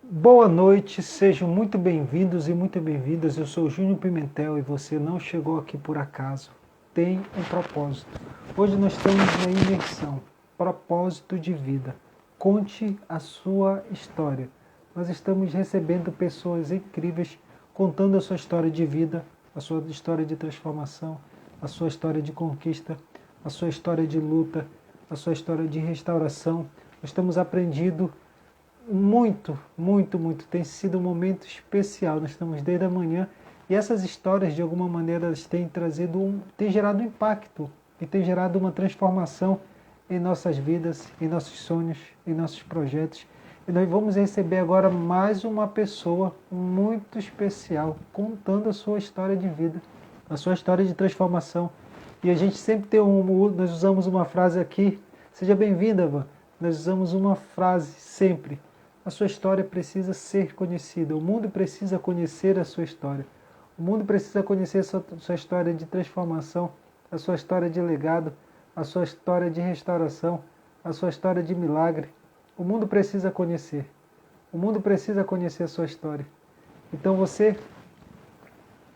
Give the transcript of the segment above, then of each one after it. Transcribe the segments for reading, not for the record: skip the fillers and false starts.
Boa noite, sejam muito bem-vindos e muito bem-vindas. Eu sou o Júnior Pimentel e você não chegou aqui por acaso. Tem um propósito. Hoje nós estamos na imersão, propósito de vida. Conte a sua história. Nós estamos recebendo pessoas incríveis contando a sua história de vida, a sua história de transformação, a sua história de conquista, a sua história de luta, a sua história de restauração. Nós estamos aprendendo muito. Tem sido um momento especial. Nós estamos desde a manhã e essas histórias, de alguma maneira, elas têm gerado um impacto e têm gerado uma transformação em nossas vidas, em nossos sonhos, em nossos projetos. E nós vamos receber agora mais uma pessoa muito especial, contando a sua história de vida, a sua história de transformação. E a gente sempre nós usamos uma frase aqui, seja bem-vinda, Van. Nós usamos uma frase sempre. A sua história precisa ser conhecida. O mundo precisa conhecer a sua história. O mundo precisa conhecer a sua história de transformação, a sua história de legado, a sua história de restauração, a sua história de milagre. O mundo precisa conhecer. O mundo precisa conhecer a sua história. Então você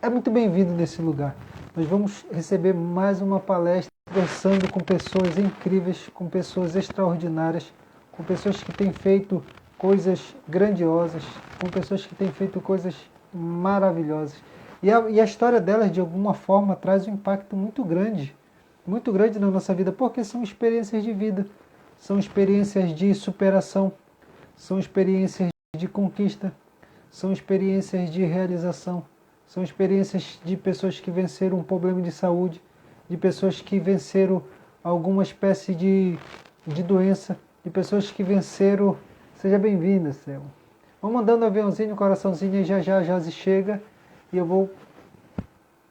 é muito bem-vindo nesse lugar. Nós vamos receber mais uma palestra conversando com pessoas incríveis, com pessoas extraordinárias, com pessoas que têm feito coisas grandiosas, com pessoas que têm feito coisas maravilhosas. E a história delas, de alguma forma, traz um impacto muito grande na nossa vida, porque são experiências de vida, são experiências de superação, são experiências de conquista, são experiências de realização, são experiências de pessoas que venceram um problema de saúde, de pessoas que venceram alguma espécie de doença, de pessoas que venceram. Seja bem-vinda, Céu. Vamos mandando um aviãozinho, um coraçãozinho, e já a Josi chega e eu vou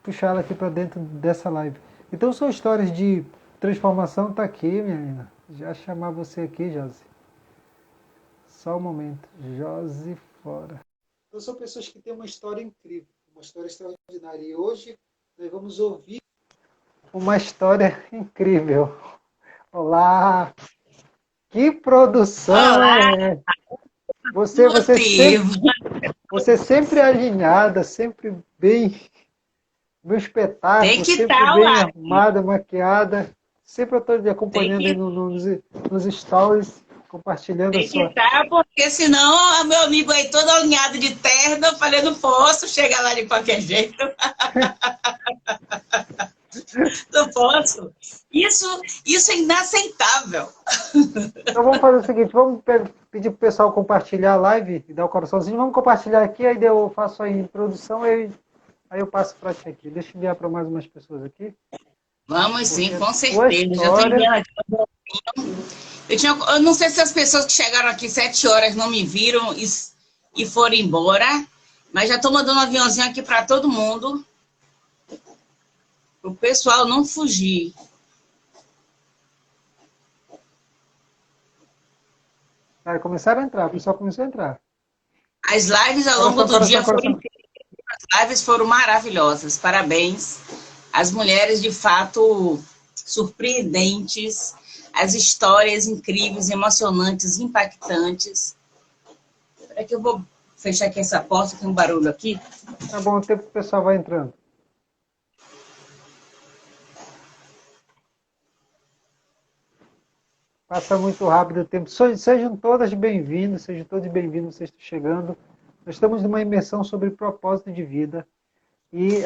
puxar ela aqui para dentro dessa live. Então, são histórias de transformação, está aqui, minha linda. Já chamar você aqui, Josi. Só um momento. Josi fora. Então, são pessoas que têm uma história incrível, uma história extraordinária. E hoje nós vamos ouvir uma história incrível. Olá! Que produção! Olá, motivo. Você sempre alinhada, sempre bem, meu Tem espetáculo, que sempre estar bem lá, arrumada, maquiada. Sempre eu estou lhe tem acompanhando aí que, nos stories, compartilhando a tem que sua. estar, porque senão meu amigo aí todo alinhado de terno, eu falei, não posso chegar lá de qualquer jeito, não posso. Isso é inaceitável. Então vamos fazer o seguinte, vamos pedir para o pessoal compartilhar a live e dar o coraçãozinho. Vamos compartilhar aqui, aí eu faço a introdução e aí eu passo para ti aqui. Deixa eu enviar para mais umas pessoas aqui, Vamos porque sim, a com tua certeza. Já estou história. enviando aqui. Eu não sei se as pessoas que chegaram aqui 7 horas não me viram e foram embora, mas já estou mandando um aviãozinho aqui para todo mundo, para o pessoal não fugir. Começaram a entrar, o pessoal começou a entrar. As lives ao longo Coração, do coração, dia foram coração. incríveis. As lives foram maravilhosas. Parabéns. As mulheres, de fato, surpreendentes. As histórias incríveis, emocionantes, impactantes. Espera que eu vou fechar aqui essa porta, tem um barulho aqui. Tá bom, o tempo que o pessoal vai entrando. Passa muito rápido o tempo. Sejam todas bem-vindos, sejam todos bem-vindos, vocês estão chegando. Nós estamos numa imersão sobre propósito de vida. E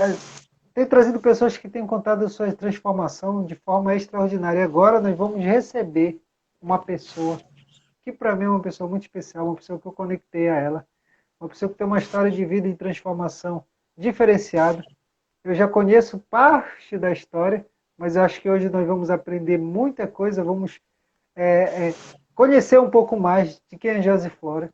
tem trazido pessoas que têm contado a sua transformação de forma extraordinária. E agora nós vamos receber uma pessoa que para mim é uma pessoa muito especial, uma pessoa que eu conectei a ela, uma pessoa que tem uma história de vida e transformação diferenciada. Eu já conheço parte da história, mas eu acho que hoje nós vamos aprender muita coisa, vamos conhecer um pouco mais de quem é Josi Flora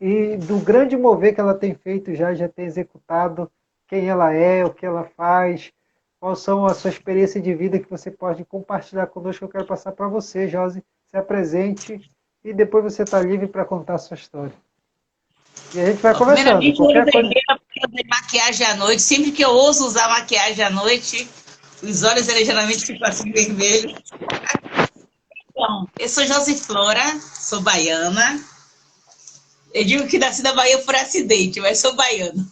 e do grande mover que ela tem feito já tem executado, quem ela é, o que ela faz, qual são a sua experiência de vida que você pode compartilhar conosco. Eu quero passar para você, Josi, se apresente e depois você está livre para contar a sua história. E a gente vai conversando. Primeiramente, olho Qualquer coisa. vermelho, porque eu usei maquiagem à noite. Sempre que eu ouso usar maquiagem à noite, os olhos geralmente ficam assim vermelhos. Então, eu sou Josi Flora, sou baiana. Eu digo que nasci na Bahia por acidente, mas sou baiano.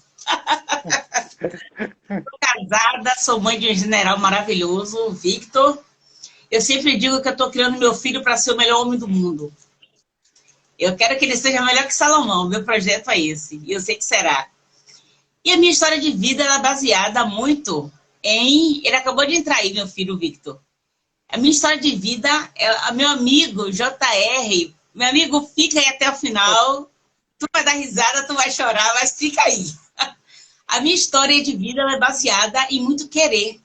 Sou casada, sou mãe de um general maravilhoso, o Victor. Eu sempre digo que eu estou criando meu filho para ser o melhor homem do mundo. Eu quero que ele seja melhor que Salomão. Meu projeto é esse. E eu sei que será. E a minha história de vida ela é baseada muito em... Ele acabou de entrar aí, meu filho, Victor. A minha história de vida, meu amigo JR, meu amigo, fica aí até o final. Tu vai dar risada, tu vai chorar, mas fica aí. A minha história de vida ela é baseada em muito querer.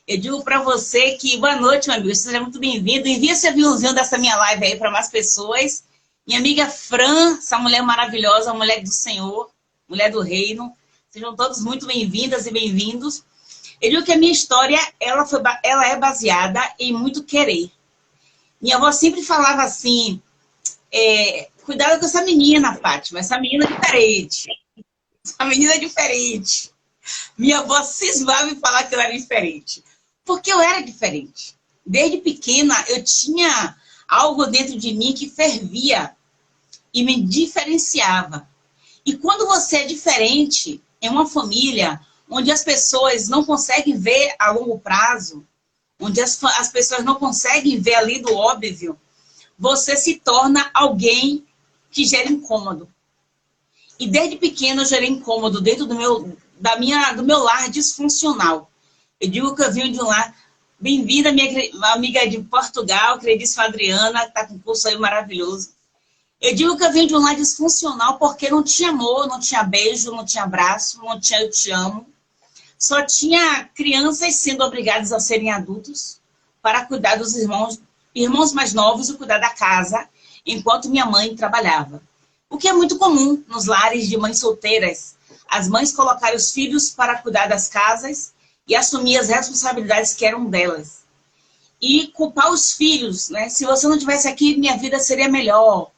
Eu digo para você que, boa noite, meu amigo, seja muito bem-vindo. Envia esse aviãozinho dessa minha live aí para mais pessoas. Minha amiga Fran, essa mulher maravilhosa, mulher do Senhor, mulher do reino. Sejam todos muito bem-vindas e bem-vindos. Eu digo que a minha história, ela é baseada em muito querer. Minha avó sempre falava assim, cuidado com essa menina, Fátima, essa menina é diferente. Essa menina é diferente. Minha avó cismava em falar que eu era diferente. Porque eu era diferente. Desde pequena, eu tinha algo dentro de mim que fervia e me diferenciava. E quando você é diferente em uma família onde as pessoas não conseguem ver a longo prazo, onde as pessoas não conseguem ver ali do óbvio, você se torna alguém que gera incômodo. E desde pequena eu gerei incômodo dentro do meu lar disfuncional. Eu digo que eu venho de um lar... Bem-vinda, minha amiga de Portugal, Credíssima Adriana, que está com um curso aí maravilhoso. Eu digo que eu venho de um lar disfuncional porque não tinha amor, não tinha beijo, não tinha abraço, não tinha eu te amo. Só tinha crianças sendo obrigadas a serem adultos para cuidar dos irmãos mais novos e cuidar da casa, enquanto minha mãe trabalhava. O que é muito comum nos lares de mães solteiras. As mães colocarem os filhos para cuidar das casas e assumir as responsabilidades que eram delas. E culpar os filhos, né? Se você não estivesse aqui, minha vida seria melhor.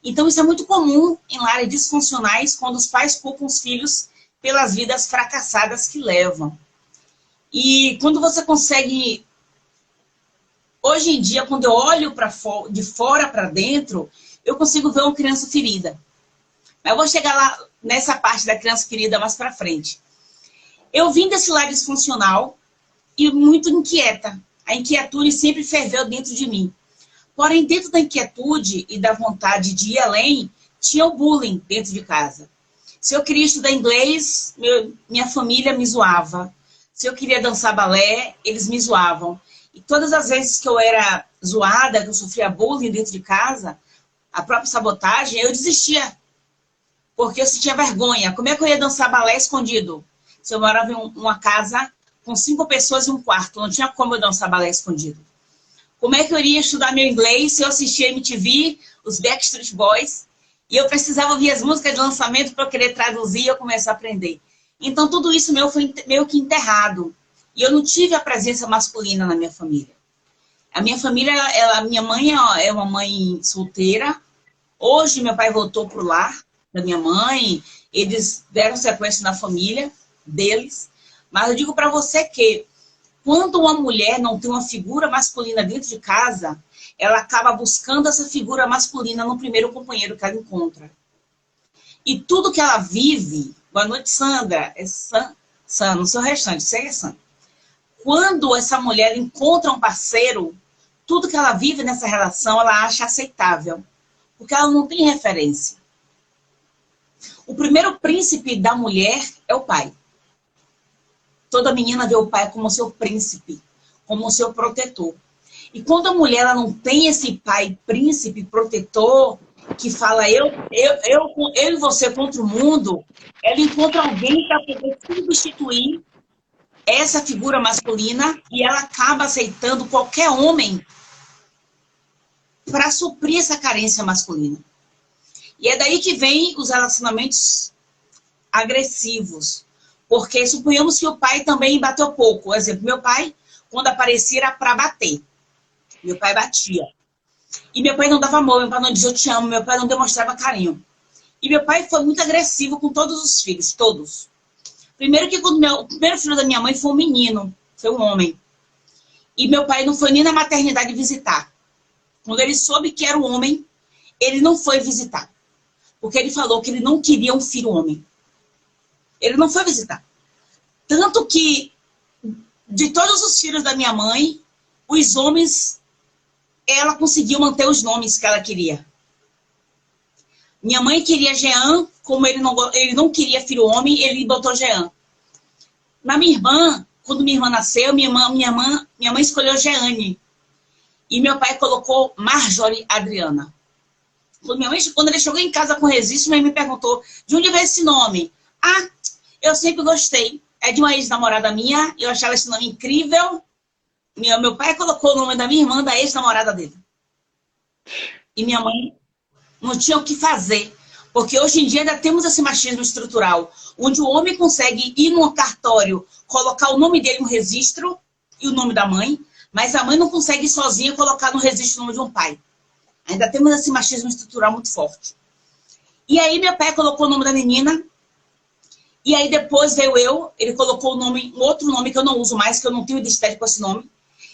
Então isso é muito comum em lares disfuncionais, quando os pais culpam os filhos pelas vidas fracassadas que levam. E quando você consegue... Hoje em dia, quando eu olho de fora para dentro, eu consigo ver uma criança ferida. Mas eu vou chegar lá nessa parte da criança ferida mais para frente. Eu vim desse lar disfuncional e muito inquieta. A inquietude sempre ferveu dentro de mim. Porém, dentro da inquietude e da vontade de ir além, tinha o bullying dentro de casa. Se eu queria estudar inglês, minha família me zoava. Se eu queria dançar balé, eles me zoavam. E todas as vezes que eu era zoada, que eu sofria bullying dentro de casa, a própria sabotagem, eu desistia. Porque eu sentia vergonha. Como é que eu ia dançar balé escondido? Se eu morava em uma casa com 5 pessoas e um quarto, não tinha como eu dançar balé escondido. Como é que eu iria estudar meu inglês se eu assistia MTV, os Backstreet Boys, e eu precisava ouvir as músicas de lançamento para eu querer traduzir e eu começar a aprender? Então, tudo isso meu foi meio que enterrado. E eu não tive a presença masculina na minha família. A minha família, minha mãe é uma mãe solteira. Hoje, meu pai voltou para o lar da minha mãe. Eles deram sequência na família deles. Mas eu digo para você que quando uma mulher não tem uma figura masculina dentro de casa, ela acaba buscando essa figura masculina no primeiro companheiro que ela encontra. E tudo que ela vive... Boa noite, Sandra. É Sam, no seu restante, segue Sam. Quando essa mulher encontra um parceiro, tudo que ela vive nessa relação, ela acha aceitável. Porque ela não tem referência. O primeiro príncipe da mulher é o pai. Toda menina vê o pai como seu príncipe, como seu protetor. E quando a mulher ela não tem esse pai príncipe, protetor, que fala eu e você contra o mundo, ela encontra alguém para poder substituir essa figura masculina e ela acaba aceitando qualquer homem para suprir essa carência masculina. E é daí que vem os relacionamentos agressivos. Porque suponhamos que o pai também bateu pouco. Por exemplo, meu pai, quando aparecia, era para bater. Meu pai batia. E meu pai não dava amor, meu pai não dizia eu te amo, meu pai não demonstrava carinho. E meu pai foi muito agressivo com todos os filhos, todos. Primeiro que quando o primeiro filho da minha mãe foi um menino, foi um homem. E meu pai não foi nem na maternidade visitar. Quando ele soube que era um homem, ele não foi visitar. porque ele falou que ele não queria um filho homem. Ele não foi visitar. Tanto que, de todos os filhos da minha mãe, os homens, ela conseguiu manter os nomes que ela queria. Minha mãe queria Jean, como ele não queria filho homem, ele botou Jean. Na minha irmã, quando minha irmã nasceu, minha mãe escolheu Jeane. E meu pai colocou Marjorie Adriana. Quando ele chegou em casa com registro, minha mãe me perguntou, de onde veio esse nome? Ah, eu sempre gostei. É de uma ex-namorada minha, eu achava esse nome incrível. Meu pai colocou o nome da minha irmã, da ex-namorada dele. E minha mãe não tinha o que fazer. Porque hoje em dia ainda temos esse machismo estrutural, onde o homem consegue ir no cartório, colocar o nome dele no registro e o nome da mãe, mas a mãe não consegue sozinha colocar no registro o nome de um pai. Ainda temos esse machismo estrutural muito forte. E aí meu pai colocou o nome da menina, e aí depois veio ele colocou um outro nome que eu não uso mais, que eu não tenho identidade com esse nome.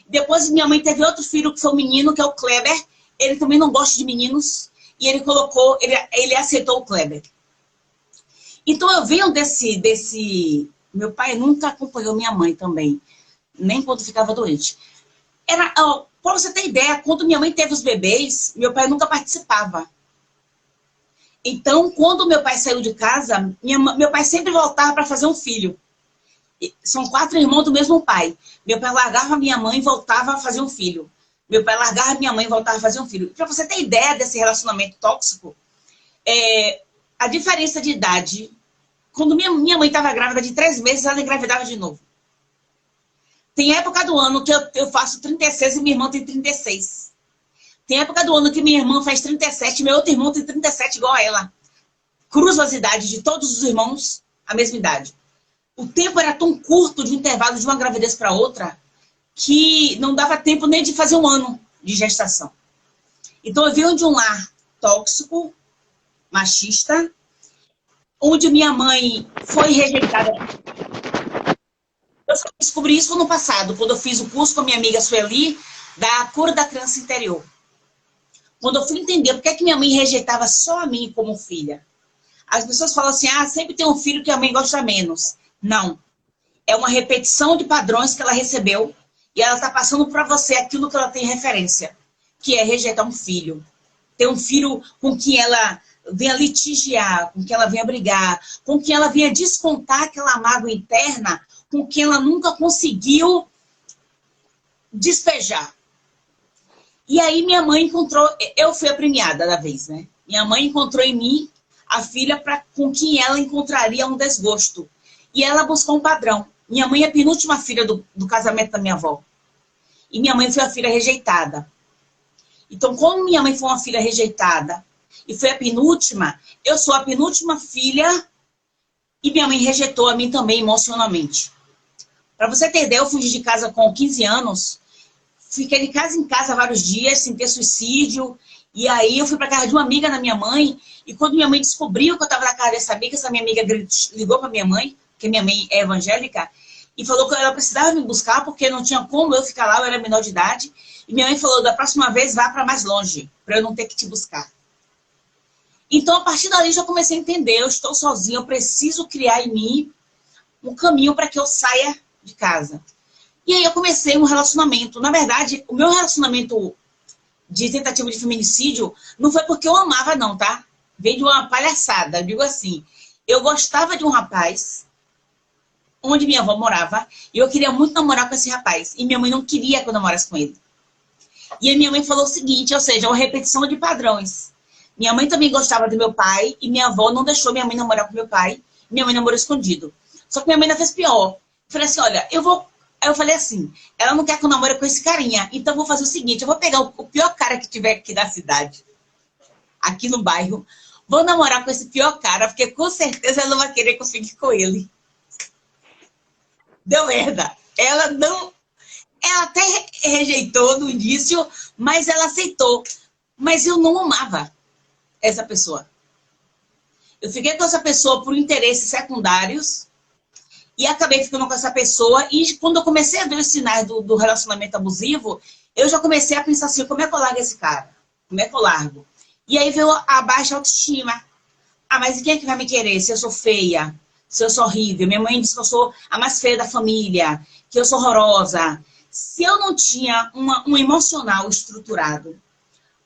Depois minha mãe teve outro filho, que foi um menino, que é o Kleber. Ele também não gosta de meninos. E ele colocou, ele aceitou o Kleber. Então eu venho desse... Meu pai nunca acompanhou minha mãe também. Nem quando ficava doente. Para você ter ideia, quando minha mãe teve os bebês, meu pai nunca participava. Então, quando meu pai saiu de casa, meu pai sempre voltava para fazer um filho. São 4 irmãos do mesmo pai. Meu pai largava minha mãe e voltava a fazer um filho. Meu pai largava minha mãe e voltava a fazer um filho. Para você ter ideia desse relacionamento tóxico, a diferença de idade, quando minha mãe estava grávida de 3 meses, ela engravidava de novo. Tem época do ano que eu faço 36 e minha irmã tem 36. Tem época do ano que minha irmã faz 37 e meu outro irmão tem 37 igual a ela. Cruzo as idades de todos os irmãos, a mesma idade. O tempo era tão curto de intervalo de uma gravidez para outra que não dava tempo nem de fazer 1 ano de gestação. Então eu venho de um lar tóxico, machista, onde minha mãe foi rejeitada. Eu só descobri isso no passado, quando eu fiz o curso com a minha amiga Sueli, da cura da criança interior. Quando eu fui entender por que minha mãe rejeitava só a mim como filha. As pessoas falam assim, sempre tem um filho que a mãe gosta menos. Não. É uma repetição de padrões que ela recebeu e ela está passando para você aquilo que ela tem referência, que é rejeitar um filho. Ter um filho com quem ela venha litigiar, com quem ela venha brigar, com quem ela venha descontar aquela mágoa interna, com quem ela nunca conseguiu despejar. E aí minha mãe encontrou, eu fui a premiada da vez, né? Minha mãe encontrou em mim a filha com quem ela encontraria um desgosto. E ela buscou um padrão. Minha mãe é a penúltima filha do casamento da minha avó. E minha mãe foi a filha rejeitada. Então, como minha mãe foi uma filha rejeitada e foi a penúltima, eu sou a penúltima filha e minha mãe rejeitou a mim também emocionalmente. Para você ter ideia, eu fugi de casa com 15 anos, fiquei de casa em casa vários dias, sem ter suicídio, e aí eu fui para casa de uma amiga da minha mãe, e quando minha mãe descobriu que eu estava na casa dessa minha amiga ligou para minha mãe, porque minha mãe é evangélica, e falou que ela precisava me buscar, porque não tinha como eu ficar lá, eu era menor de idade. E minha mãe falou, da próxima vez vá para mais longe, para eu não ter que te buscar. Então, a partir dali, já comecei a entender, eu estou sozinha, eu preciso criar em mim um caminho para que eu saia de casa. E aí eu comecei um relacionamento. Na verdade, o meu relacionamento de tentativa de feminicídio não foi porque eu amava, não, tá? Veio de uma palhaçada, eu digo assim. Eu gostava de um rapaz onde minha avó morava, e eu queria muito namorar com esse rapaz. E minha mãe não queria que eu namorasse com ele. E a minha mãe falou o seguinte, ou seja, uma repetição de padrões. Minha mãe também gostava do meu pai, e minha avó não deixou minha mãe namorar com meu pai. Minha mãe namorou escondido. Só que minha mãe ainda fez pior. Eu falei assim, olha, Aí eu falei assim, ela não quer que eu namore com esse carinha, então eu vou fazer o seguinte, eu vou pegar o pior cara que tiver aqui da cidade, aqui no bairro, vou namorar com esse pior cara, porque com certeza ela não vai querer que eu fique com ele. Deu merda. Ela até rejeitou no início, mas ela aceitou. Mas eu não amava essa pessoa. Eu fiquei com essa pessoa por interesses secundários e acabei ficando com essa pessoa. E quando eu comecei a ver os sinais do relacionamento abusivo, eu já comecei a pensar assim, como é que eu largo esse cara? Como é que eu largo? E aí veio a baixa autoestima. Ah, mas quem é que vai me querer se eu sou feia? Se eu sou horrível? Minha mãe diz que eu sou a mais feia da família, que eu sou horrorosa. Se eu não tinha um emocional estruturado,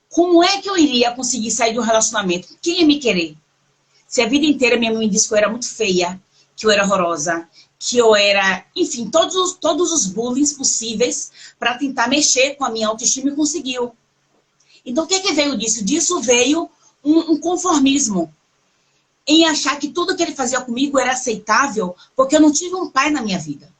como é que eu iria conseguir sair de um relacionamento? Quem ia me querer? Se a vida inteira minha mãe disse que eu era muito feia, que eu era horrorosa, que eu era... Enfim, todos os bullying possíveis para tentar mexer com a minha autoestima e conseguiu. Então, o que é que veio disso? Disso veio um conformismo em achar que tudo que ele fazia comigo era aceitável porque eu não tive um pai na minha vida.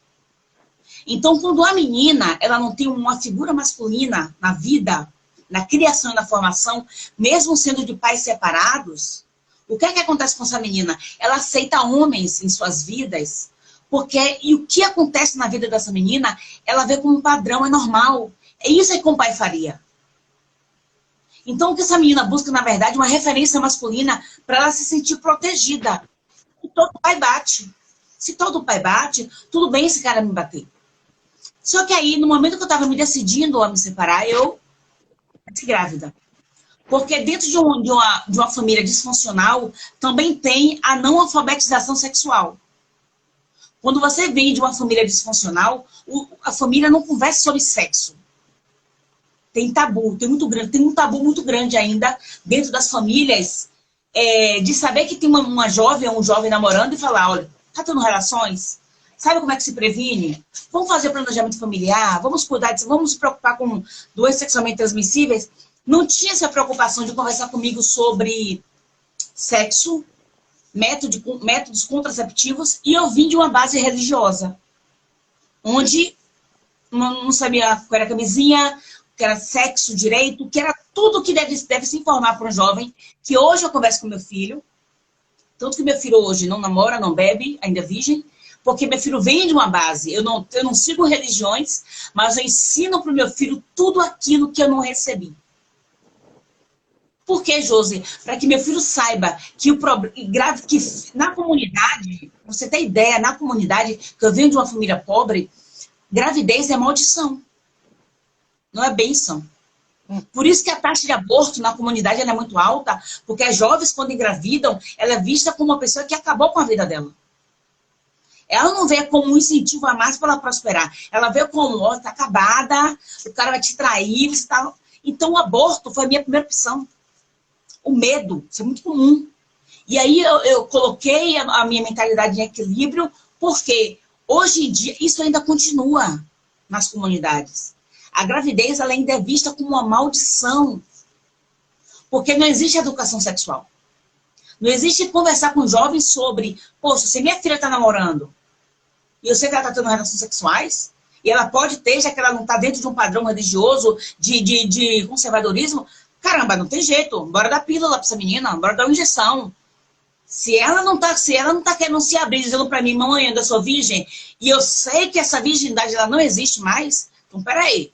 Então, quando a menina ela não tem uma figura masculina na vida, na criação e na formação, mesmo sendo de pais separados, o que é que acontece com essa menina? Ela aceita homens em suas vidas, porque e o que acontece na vida dessa menina, ela vê como um padrão, é normal. É isso que o pai faria. Então, o que essa menina busca, na verdade, é uma referência masculina para ela se sentir protegida. E todo pai bate. Se todo pai bate, tudo bem esse cara me bater. Só que aí, no momento que eu estava me decidindo a me separar, eu fiquei grávida. Porque dentro de uma família disfuncional, também tem a não alfabetização sexual. Quando você vem de uma família disfuncional, a família não conversa sobre sexo. Tem tabu, tem um tabu muito grande ainda dentro das famílias, de saber que tem uma jovem ou um jovem namorando e falar, olha, tá tendo relações? Sabe como é que se previne? Vamos fazer planejamento familiar, vamos cuidar disso, vamos se preocupar com doenças sexualmente transmissíveis. Não tinha essa preocupação de conversar comigo sobre sexo, métodos contraceptivos, e eu vim de uma base religiosa, onde não sabia qual era a camisinha, que era sexo, direito, que era tudo que deve se informar para um jovem, que hoje eu converso com meu filho, tanto que meu filho hoje não namora, não bebe, ainda é virgem, porque meu filho vem de uma base, eu não sigo religiões, mas eu ensino para o meu filho tudo aquilo que eu não recebi. Por que, Josi? Para que meu filho saiba que que na comunidade, pra você ter ideia, na comunidade, que eu venho de uma família pobre, gravidez é maldição, não é bênção. Por isso que a taxa de aborto na comunidade é muito alta, porque as jovens, quando engravidam, ela é vista como uma pessoa que acabou com a vida dela. Ela não vê como um incentivo a mais para ela prosperar. Ela vê como, ó, tá acabada, o cara vai te trair, você tá... Então, o aborto foi a minha primeira opção. O medo, isso é muito comum. E aí eu coloquei a minha mentalidade em equilíbrio, porque hoje em dia isso ainda continua nas comunidades. A gravidez ela ainda é vista como uma maldição, porque não existe educação sexual. Não existe conversar com jovens sobre, poxa, se minha filha está namorando, e eu sei que ela está tendo relações sexuais, e ela pode ter, já que ela não está dentro de um padrão religioso de conservadorismo, caramba, não tem jeito, bora dar pílula para essa menina, bora dar uma injeção. Se ela não tá querendo se abrir, dizendo para mim, mãe, eu ainda sou virgem, e eu sei que essa virgindade ela não existe mais, então peraí,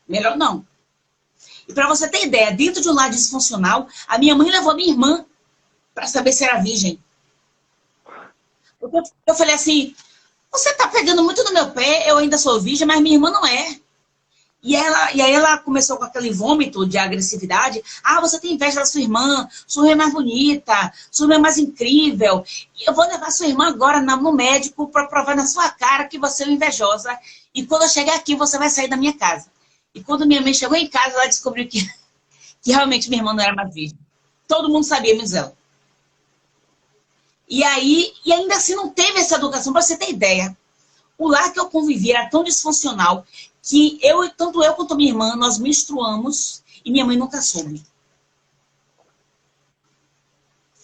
melhor não. E para você ter ideia, dentro de um lar disfuncional, a minha mãe levou a minha irmã para saber se era virgem. Eu falei assim, você tá pegando muito no meu pé, eu ainda sou virgem, mas minha irmã não é. E aí ela começou com aquele vômito de agressividade. Ah, você tem inveja da sua irmã é mais bonita, sua irmã é mais incrível. E eu vou levar sua irmã agora no médico para provar na sua cara que você é invejosa. E quando eu chegar aqui, você vai sair da minha casa. E quando minha mãe chegou em casa, ela descobriu que realmente minha irmã não era mais virgem. Todo mundo sabia, menos ela. E ainda assim não teve essa educação, para você ter ideia. O lar que eu convivi era tão disfuncional que tanto eu quanto minha irmã, nós menstruamos e minha mãe nunca soube.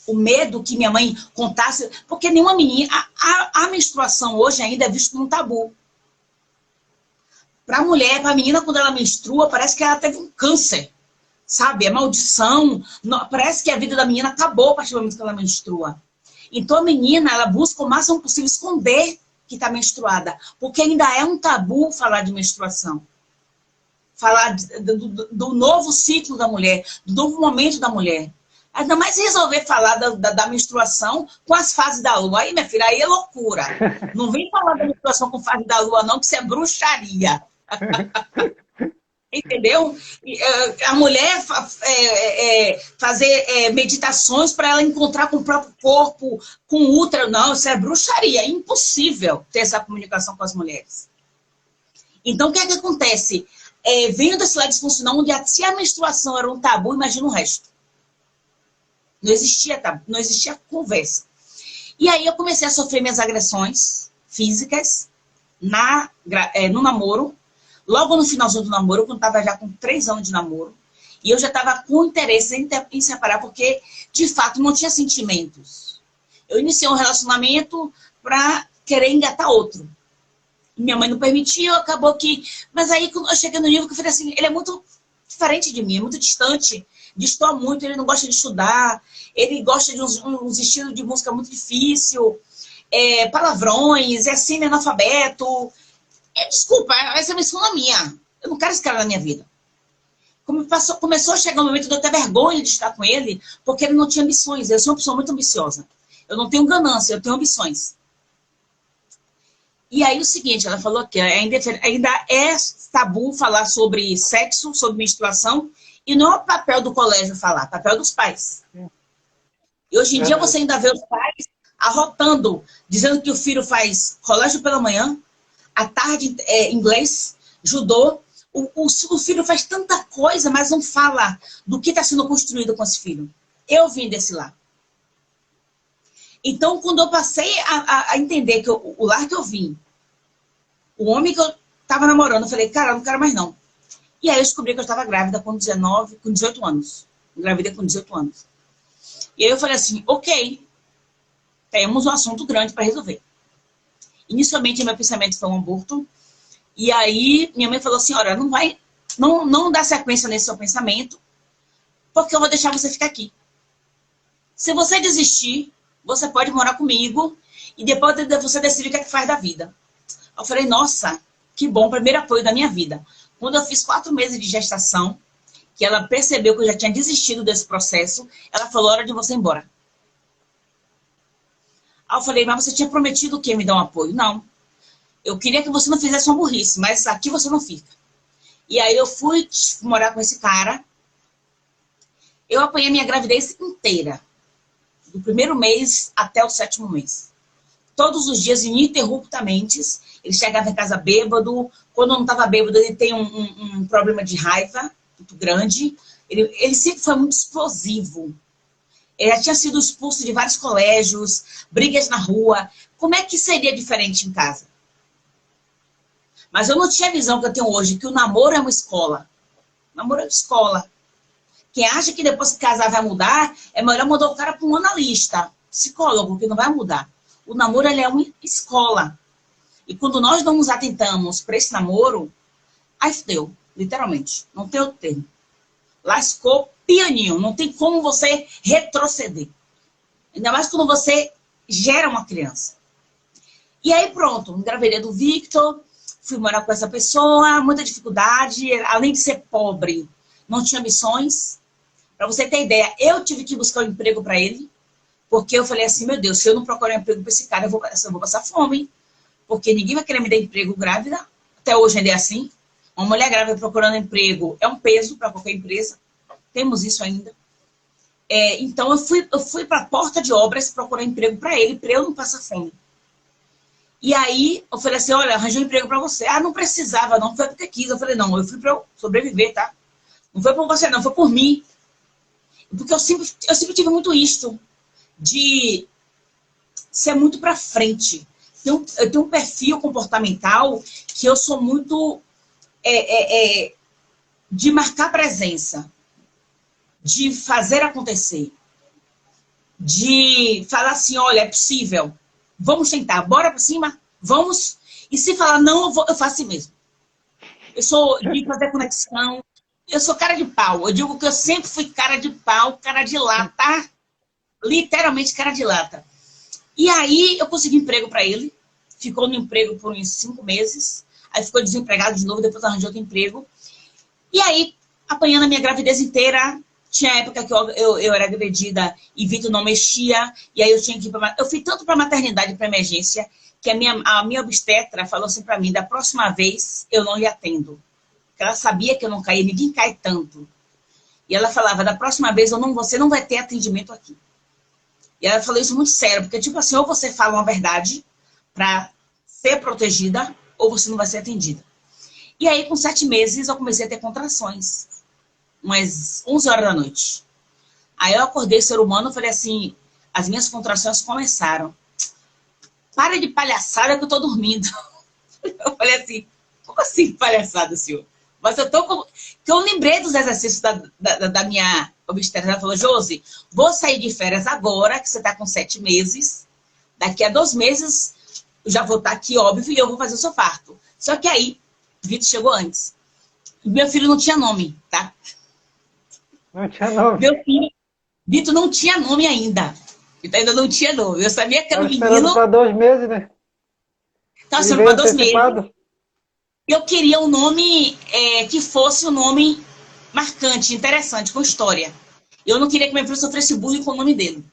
O medo que minha mãe contasse, porque nenhuma menina, a menstruação hoje ainda é vista como um tabu. Para a mulher, para a menina, quando ela menstrua, parece que ela teve um câncer, sabe? É maldição, parece que a vida da menina acabou a partir do momento que ela menstrua. Então a menina, ela busca o máximo possível esconder que está menstruada, porque ainda é um tabu falar de menstruação. Falar do novo ciclo da mulher, do novo momento da mulher. Ainda mais resolver falar da menstruação com as fases da lua. Aí, minha filha, aí é loucura. Não vem falar da menstruação com fase da lua, não, que isso é bruxaria. Entendeu? A mulher fazer meditações para ela encontrar com o próprio corpo, com o útero. Não, isso é bruxaria. É impossível ter essa comunicação com as mulheres. Então, o que é que acontece? Vendo desse lado disfuncional, onde se a menstruação era um tabu, imagina o resto. Não existia tabu, não existia conversa. E aí eu comecei a sofrer minhas agressões físicas no namoro. Logo no finalzinho do namoro, quando estava já com 3 anos de namoro, e eu já estava com interesse em separar, porque, de fato, não tinha sentimentos. Eu iniciei um relacionamento para querer engatar outro. Minha mãe não permitia, acabou que... Mas aí, quando eu cheguei no nível que eu falei assim, ele é muito diferente de mim, é muito distante, destoa muito, ele não gosta de estudar, ele gosta de uns estilos de música muito difícil, palavrões, é semi-analfabeto... Desculpa, essa missão é minha. Eu não quero esse cara na minha vida. Começou a chegar um momento de eu ter vergonha de estar com ele, porque ele não tinha ambições. Eu sou uma pessoa muito ambiciosa. Eu não tenho ganância, eu tenho ambições. E aí o seguinte, ela falou que ainda é tabu falar sobre sexo, sobre menstruação, e não é o papel do colégio falar, é o papel dos pais. E hoje em dia você ainda vê os pais arrotando, dizendo que o filho faz colégio pela manhã, à tarde inglês, judô. O filho faz tanta coisa, mas não fala do que está sendo construído com esse filho. Eu vim desse lar. Então, quando eu passei a entender que o lar que eu vim, o homem que eu estava namorando, eu falei, cara, eu não quero mais não. E aí eu descobri que eu estava grávida com 18 anos. Engravidei com 18 anos. E aí eu falei assim, ok, temos um assunto grande para resolver. Inicialmente, meu pensamento foi um aborto. E aí, minha mãe falou assim, olha, não dá sequência nesse seu pensamento, porque eu vou deixar você ficar aqui. Se você desistir, você pode morar comigo e depois você decide o que é que faz da vida. Eu falei, nossa, que bom, primeiro apoio da minha vida. Quando eu fiz 4 meses de gestação, que ela percebeu que eu já tinha desistido desse processo, ela falou, hora de você ir embora. Aí eu falei, mas você tinha prometido o quê? Me dar um apoio? Não. Eu queria que você não fizesse uma burrice, mas aqui você não fica. E aí eu fui morar com esse cara. Eu apanhei minha gravidez inteira. Do primeiro mês até o 7º mês. Todos os dias, ininterruptamente. Ele chegava em casa bêbado. Quando não estava bêbado, ele tem um problema de raiva muito grande. Ele sempre foi muito explosivo. Ele já tinha sido expulso de vários colégios, brigas na rua. Como é que seria diferente em casa? Mas eu não tinha a visão que eu tenho hoje, que o namoro é uma escola. O namoro é uma escola. Quem acha que depois que casar vai mudar, é melhor mandar o cara para um analista, psicólogo, que não vai mudar. O namoro, ele é uma escola. E quando nós não nos atentamos para esse namoro, aí fudeu, literalmente. Não tem outro termo. Lascou pianinho. Não tem como você retroceder. Ainda mais quando você gera uma criança. E aí pronto, engravidei do Victor, fui morar com essa pessoa, muita dificuldade, além de ser pobre, não tinha missões. Para você ter ideia, eu tive que buscar um emprego para ele, porque eu falei assim, meu Deus, se eu não procurar um emprego para esse cara, eu vou passar fome, porque ninguém vai querer me dar emprego grávida, até hoje ainda é assim. Uma mulher grávida procurando emprego é um peso para qualquer empresa, temos isso ainda. Então eu fui para a porta de obras procurar emprego para ele, para eu não passar fome. E aí, eu falei assim, olha, arranjei um emprego pra você. Ah, não precisava, não, foi porque quis. Eu falei, não, eu fui pra eu sobreviver, tá? Não foi por você, não, foi por mim. Porque eu sempre tive muito isto, de ser muito pra frente. Eu tenho um perfil comportamental que eu sou muito de marcar presença, de fazer acontecer, de falar assim, olha, é possível. Vamos tentar, bora pra cima, vamos. E se falar não, eu faço assim mesmo. Eu sou de fazer conexão, eu sou cara de pau. Eu digo que eu sempre fui cara de pau, cara de lata, literalmente cara de lata. E aí eu consegui emprego para ele, ficou no emprego por uns 5 meses, aí ficou desempregado de novo, depois arranjou outro emprego. E aí, apanhando a minha gravidez inteira, tinha época que eu era agredida e Vitor não mexia, e aí eu tinha que ir pra... Eu fui tanto para maternidade e para emergência, que a minha obstetra falou assim para mim, da próxima vez eu não lhe atendo. ela sabia que eu não caía, ninguém cai tanto. E ela falava, da próxima vez você não vai ter atendimento aqui. E ela falou isso muito sério, porque tipo assim, ou você fala uma verdade para ser protegida, ou você não vai ser atendida. E aí, com 7 meses, eu comecei a ter contrações. Umas 11 horas da noite. Aí eu acordei ser humano e falei assim, as minhas contrações começaram. Para de palhaçada que eu tô dormindo. Eu falei assim, como assim palhaçada, senhor? Mas eu tô com... Que eu lembrei dos exercícios da minha obstetra. Ela falou, Josi, vou sair de férias agora, que você tá com 7 meses. Daqui a 2 meses, eu já vou estar aqui, óbvio, e eu vou fazer o seu parto. Só que aí, Vitor chegou antes. Meu filho não tinha nome, tá? Não tinha nome. Meu filho, Vitor não tinha nome ainda. Vitor ainda não tinha nome. Eu sabia que era um menino. Para 2 meses, né? Estava Ele esperando veio para 2 meses. antecipado. Eu queria um nome que fosse um nome marcante, interessante, com história. Eu não queria que meu filho sofresse bullying com o nome dele.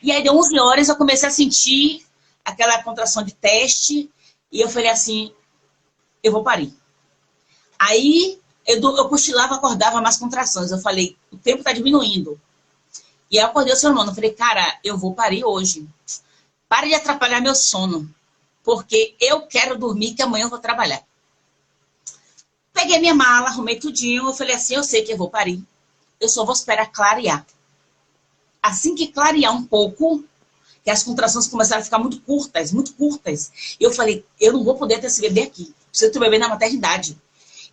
E aí, deu 11 horas, eu comecei a sentir aquela contração de teste. E eu falei assim, eu vou parir. Aí, eu cochilava, acordava mais contrações. Eu falei, o tempo está diminuindo. E aí, eu acordei o seu irmão. Eu falei, cara, eu vou parir hoje. Pare de atrapalhar meu sono. Porque eu quero dormir, que amanhã eu vou trabalhar. Peguei minha mala, arrumei tudinho. Eu falei assim, eu sei que eu vou parir. Eu só vou esperar clarear. Assim que clarear um pouco, que as contrações começaram a ficar muito curtas, eu falei, eu não vou poder ter esse bebê aqui. Preciso ter o bebê na maternidade.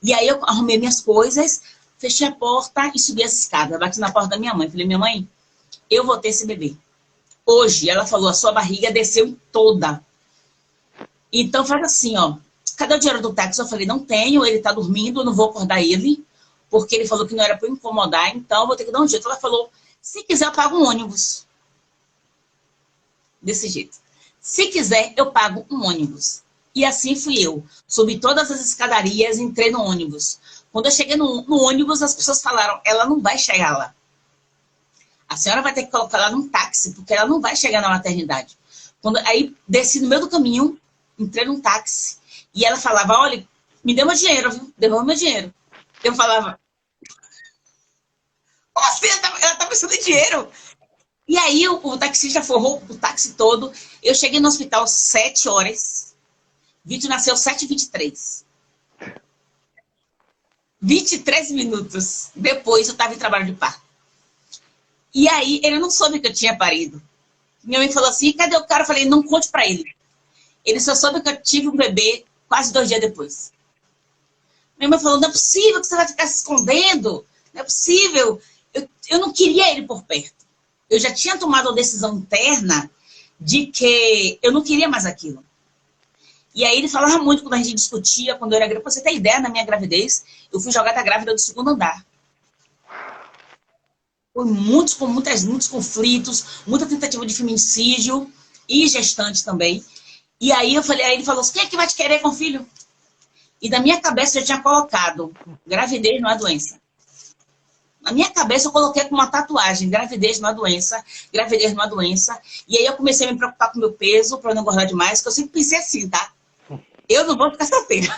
E aí eu arrumei minhas coisas, fechei a porta e subi as escadas. Bati na porta da minha mãe. Falei, minha mãe, eu vou ter esse bebê. Hoje, ela falou, a sua barriga desceu toda. Então faz assim, ó. Cadê o dinheiro do táxi? Eu falei, não tenho, ele tá dormindo, eu não vou acordar ele, porque ele falou que não era para incomodar, então eu vou ter que dar um jeito. Ela falou, se quiser eu pago um ônibus. Desse jeito. Se quiser, eu pago um ônibus. E assim fui eu. Subi todas as escadarias, entrei no ônibus. Quando eu cheguei no ônibus, as pessoas falaram, ela não vai chegar lá. A senhora vai ter que colocar ela num táxi, porque ela não vai chegar na maternidade. Aí desci no meio do caminho, entrei num táxi. E ela falava, olha, me dê meu dinheiro, viu? Devolva meu dinheiro. Eu falava, como assim? Ela tá precisando de dinheiro. E aí o taxista forrou o táxi todo. Eu cheguei no hospital 7 horas. Vitor nasceu 7h23. 23 minutos depois eu estava em trabalho de parto. E aí ele não soube que eu tinha parido. Minha mãe falou assim, cadê o cara? Eu falei, não conte pra ele. Ele só soube que eu tive um bebê quase 2 dias depois. Minha mãe falou, não é possível que você vai ficar se escondendo. Não é possível. Eu não queria ele por perto. Eu já tinha tomado a decisão interna de que eu não queria mais aquilo. E aí ele falava muito quando a gente discutia, quando eu era grávida. Pra você ter ideia, na minha gravidez, eu fui jogada grávida do 2º andar. Foi muitos conflitos, muita tentativa de feminicídio e gestante também. E aí aí ele falou assim, quem é que vai te querer com filho? E na minha cabeça eu tinha colocado, gravidez não é doença. Na minha cabeça eu coloquei com uma tatuagem, gravidez não é doença, gravidez não é doença. E aí eu comecei a me preocupar com o meu peso, para não engordar demais, porque eu sempre pensei assim, tá? Eu não vou ficar solteira.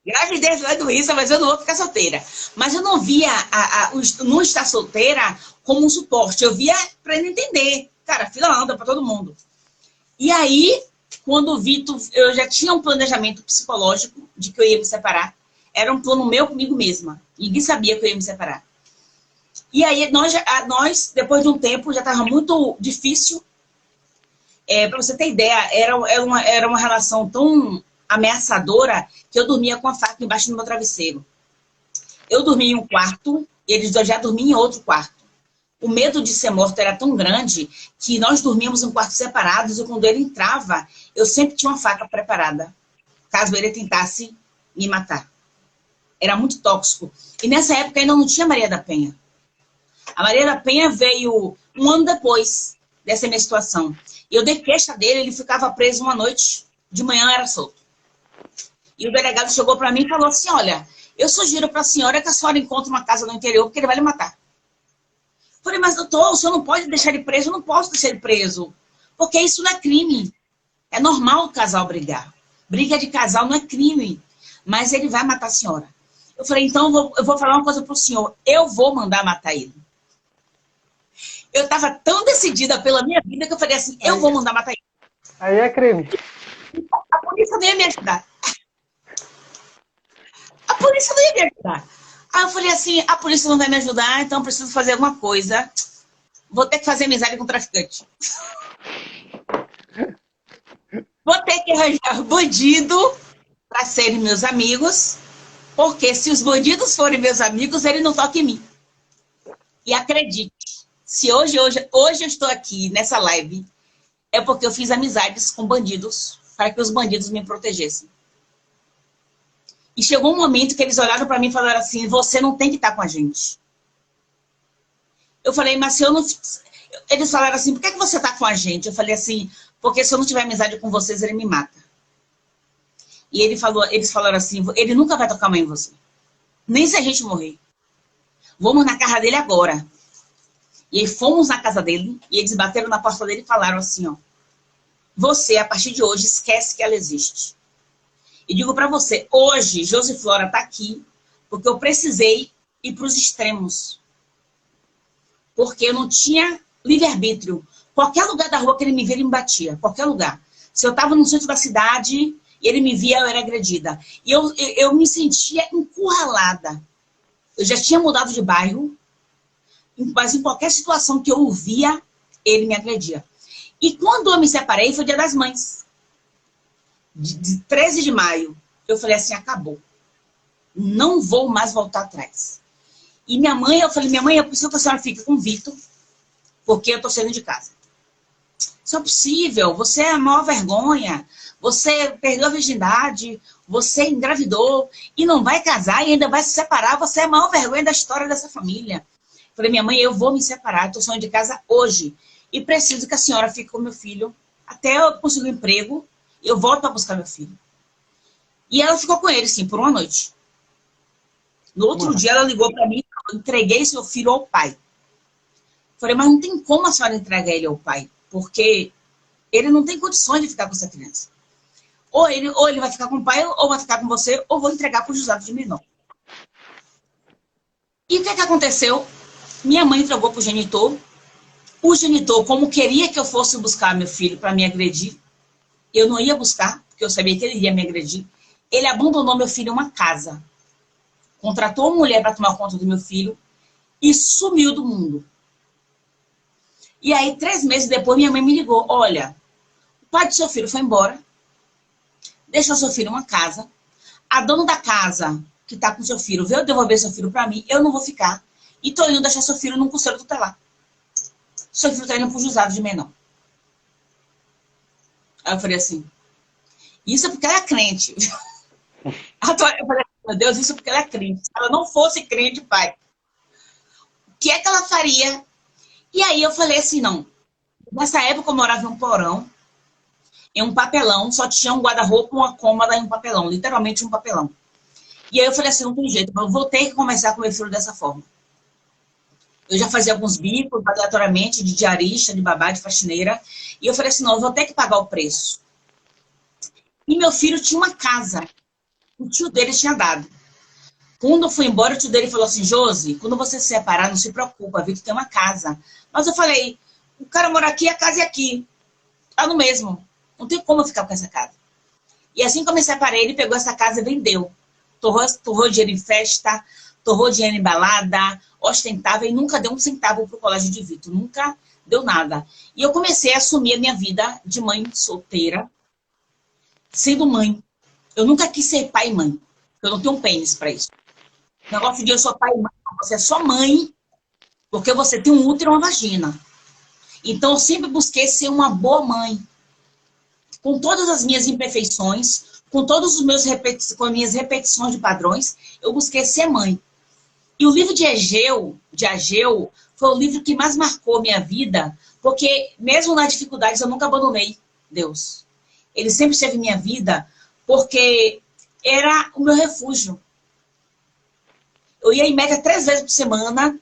Gravidez não é doença, mas eu não vou ficar solteira. Mas eu não via não estar solteira como um suporte. Eu via para ele entender. Cara, a fila anda para todo mundo. E aí, quando o Vitor... Eu já tinha um planejamento psicológico de que eu ia me separar. Era um plano meu comigo mesma. Ninguém sabia que eu ia me separar. E aí, nós depois de um tempo, já estava muito difícil. Para você ter ideia, era uma relação tão ameaçadora que eu dormia com a faca embaixo do meu travesseiro. Eu dormia em um quarto e eles já dormiam em outro quarto. O medo de ser morto era tão grande que nós dormíamos em quartos separados e quando ele entrava, eu sempre tinha uma faca preparada, caso ele tentasse me matar. Era muito tóxico. E nessa época ainda não tinha Maria da Penha. A Maria da Penha veio um ano depois dessa minha situação. E eu dei queixa dele, ele ficava preso uma noite, de manhã era solto. E o delegado chegou para mim e falou assim, olha, eu sugiro para a senhora que a senhora encontre uma casa no interior, porque ele vai lhe matar. Eu falei, mas doutor, o senhor não pode deixar ele preso? Eu não posso deixar ele preso. Porque isso não é crime. É normal o casal brigar. Briga de casal não é crime. mas ele vai matar a senhora. Eu falei, então eu vou falar uma coisa pro senhor, eu vou mandar matar ele. Eu estava tão decidida pela minha vida que eu falei assim, eu vou mandar matar ele. Aí é crime. A polícia não ia me ajudar. A polícia não ia me ajudar. Aí eu falei assim, a polícia não vai me ajudar, então eu preciso fazer alguma coisa. Vou ter que fazer amizade com o traficante. Vou ter que arranjar bandido para serem meus amigos, porque se os bandidos forem meus amigos, ele não toca em mim. E acredite, se hoje eu estou aqui nessa live, é porque eu fiz amizades com bandidos, para que os bandidos me protegessem. E chegou um momento que eles olharam para mim e falaram assim, você não tem que estar com a gente. Eu falei, mas se eu não... Eles falaram assim, por que você está com a gente? Eu falei assim, porque se eu não tiver amizade com vocês, ele me mata. E eles falaram assim, ele nunca vai tocar a mão em você. Nem se a gente morrer. Vamos na casa dele agora. E aí fomos na casa dele, e eles bateram na porta dele e falaram assim, ó, você, a partir de hoje, esquece que ela existe. E digo para você, hoje, Josi Flora está aqui, porque eu precisei ir para os extremos. Porque eu não tinha livre-arbítrio. Qualquer lugar da rua que ele me via, ele me batia. Qualquer lugar. Se eu estava no centro da cidade e ele me via, eu era agredida. E eu me sentia encurralada. Eu já tinha mudado de bairro, mas em qualquer situação que eu o via, ele me agredia. E quando eu me separei, foi Dia das Mães. De 13 de maio. Eu falei assim, acabou. Não vou mais voltar atrás. E minha mãe, eu falei, minha mãe, é possível que a senhora fique com o Vitor, porque eu tô saindo de casa. Isso é possível, você é a maior vergonha, você perdeu a virgindade, você engravidou e não vai casar e ainda vai se separar, você é a maior vergonha da história dessa família. Falei, minha mãe, eu vou me separar, estou saindo de casa hoje e preciso que a senhora fique com meu filho até eu conseguir um emprego e eu volto para buscar meu filho. E ela ficou com ele, sim, por uma noite. No outro dia ela ligou para mim, eu entreguei seu filho ao pai. Falei, mas não tem como a senhora entregar ele ao pai, porque ele não tem condições de ficar com essa criança. Ou ele vai ficar com o pai, ou vai ficar com você, ou vou entregar para o juizado de menor. E o que aconteceu? Minha mãe entregou para o genitor. O genitor, como queria que eu fosse buscar meu filho para me agredir, eu não ia buscar, porque eu sabia que ele iria me agredir. Ele abandonou meu filho em uma casa. Contratou uma mulher para tomar conta do meu filho e sumiu do mundo. E aí, 3 meses depois, minha mãe me ligou. Olha, o pai do seu filho foi embora, deixou seu filho em uma casa. A dona da casa que está com seu filho veio devolver seu filho para mim, eu não vou ficar. E estou indo deixar seu filho num conselho tutelar. Seu filho está indo para o juizado de menor. Aí eu falei assim, isso é porque ela é crente. Eu falei, meu Deus, isso é porque ela é crente. Se ela não fosse crente, pai, o que é que ela faria? E aí eu falei assim, não. Nessa época eu morava em um porão, em um papelão, só tinha um guarda-roupa, uma cômoda e um papelão, literalmente um papelão. E aí eu falei assim, não tem jeito, eu vou ter que começar com meu filho dessa forma. Eu já fazia alguns bicos, aleatoriamente, de diarista, de babá, de faxineira, e eu falei assim, não, eu vou ter que pagar o preço. E meu filho tinha uma casa, o tio dele tinha dado. Quando eu fui embora, o tio dele falou assim, Josi, quando você se separar, não se preocupa, Vitor tem uma casa. Mas eu falei, o cara mora aqui, a casa é aqui. Tá no mesmo. Não tem como eu ficar com essa casa. E assim que eu me separei, ele pegou essa casa e vendeu. Torrou dinheiro em festa, torrou dinheiro em balada, ostentava e nunca deu um centavo pro colégio de Vitor. Nunca deu nada. E eu comecei a assumir a minha vida de mãe solteira, sendo mãe. Eu nunca quis ser pai e mãe. Eu não tenho um pênis para isso. O negócio de eu sou pai e mãe, você é só mãe, porque você tem um útero e uma vagina. Então, eu sempre busquei ser uma boa mãe. Com todas as minhas imperfeições, com todos os meus com as minhas repetições de padrões, eu busquei ser mãe. E o livro de Ageu, foi o livro que mais marcou minha vida, porque mesmo nas dificuldades eu nunca abandonei Deus. Ele sempre esteve em minha vida, porque era o meu refúgio. Eu ia em média 3 vezes por semana,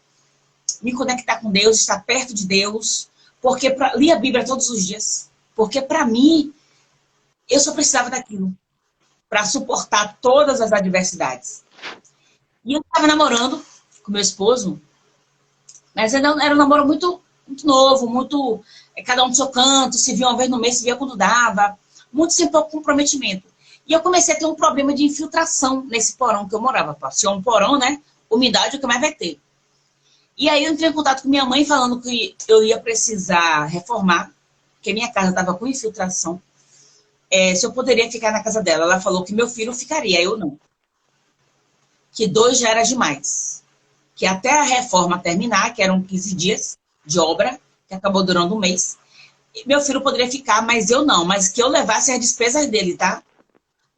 me conectar com Deus, estar perto de Deus, porque lia a Bíblia todos os dias. Porque para mim, eu só precisava daquilo. para suportar todas as adversidades. E eu estava namorando com meu esposo, mas era um namoro muito, muito novo, muito... cada um do seu canto, se via uma vez no mês, se via quando dava, muito sem pouco comprometimento. E eu comecei a ter um problema de infiltração nesse porão que eu morava. Se é um porão, né? Umidade é o que mais vai ter. E aí eu entrei em contato com minha mãe falando que eu ia precisar reformar, porque minha casa estava com infiltração. Se eu poderia ficar na casa dela. Ela falou que meu filho ficaria, eu não. Que 2 já era demais. Que até a reforma terminar, que eram 15 dias de obra, que acabou durando 1 mês, meu filho poderia ficar, mas eu não. Mas que eu levasse as despesas dele, tá?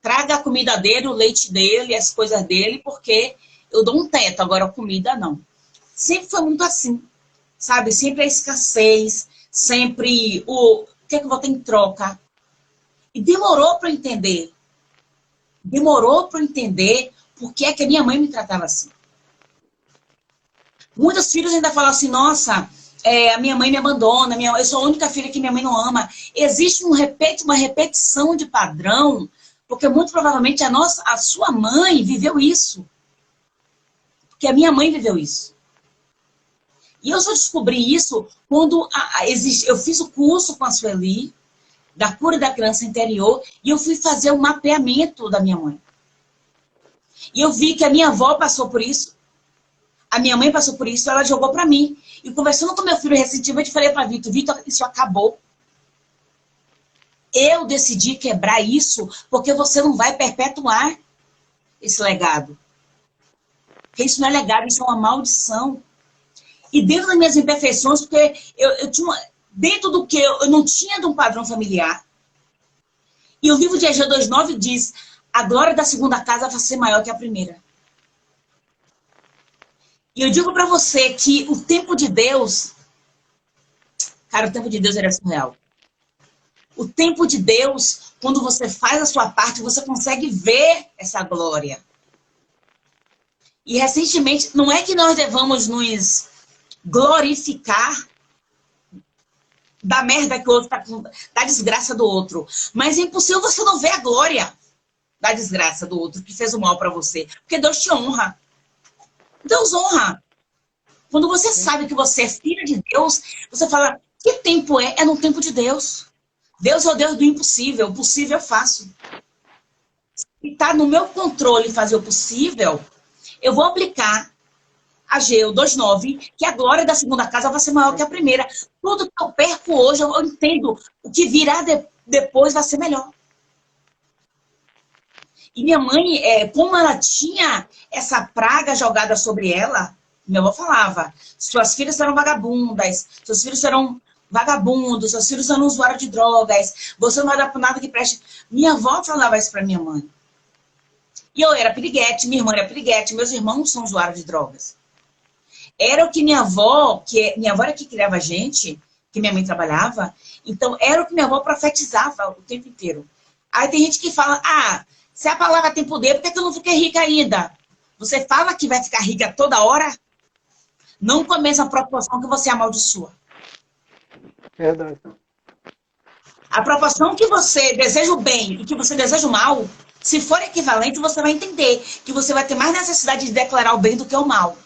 Traga a comida dele, o leite dele, as coisas dele, porque eu dou um teto, agora a comida não. Sempre foi muito assim, sabe? Sempre a escassez, sempre o que é que eu vou ter em troca. E demorou para entender. Demorou para entender por que é que a minha mãe me tratava assim. Muitos filhos ainda falam assim, nossa, a minha mãe me abandona, eu sou a única filha que minha mãe não ama. Existe uma repetição de padrão, porque muito provavelmente a sua mãe viveu isso. Porque a minha mãe viveu isso. E eu só descobri isso quando eu fiz o curso com a Sueli, da cura da criança interior, e eu fui fazer um mapeamento da minha mãe. E eu vi que a minha avó passou por isso, a minha mãe passou por isso, ela jogou para mim. E conversando com meu filho recentemente, eu falei para Vitor, isso acabou. Eu decidi quebrar isso, porque você não vai perpetuar esse legado. Porque isso não é legado, isso é uma maldição. E dentro das minhas imperfeições, porque eu tinha dentro do que eu não tinha de um padrão familiar. E o livro de Egeu 2:9 diz, a glória da segunda casa vai ser maior que a primeira. E eu digo para você que o tempo de Deus, cara, o tempo de Deus era surreal. O tempo de Deus, quando você faz a sua parte, você consegue ver essa glória. E recentemente, não é que nós devamos nos glorificar da merda que o outro tá com, da desgraça do outro. Mas é impossível você não ver a glória da desgraça do outro que fez o mal para você. Porque Deus te honra. Deus honra. Quando você sabe que você é filha de Deus, você fala, que tempo é? É no tempo de Deus. Deus é o Deus do impossível. O possível eu faço. Se está no meu controle fazer o possível, eu vou aplicar Ageu 2:9, que a glória da segunda casa vai ser maior que a primeira. Tudo que eu perco hoje, eu entendo. O que virá depois vai ser melhor. E minha mãe, como ela tinha essa praga jogada sobre ela, minha avó falava, suas filhas serão vagabundas, seus filhos serão vagabundos, seus filhos serão usuários de drogas, você não vai dar por nada que preste. Minha avó falava isso para minha mãe. E eu era piriguete, minha irmã era piriguete, meus irmãos são usuários de drogas. Era o que minha avó era que criava a gente, que minha mãe trabalhava, então era o que minha avó profetizava o tempo inteiro. Aí tem gente que fala, se a palavra tem poder, por que eu não fiquei rica ainda? Você fala que vai ficar rica toda hora, não com a mesma proporção que você amaldiçoa. Verdade. A proporção que você deseja o bem e que você deseja o mal, se for equivalente, você vai entender que você vai ter mais necessidade de declarar o bem do que o mal.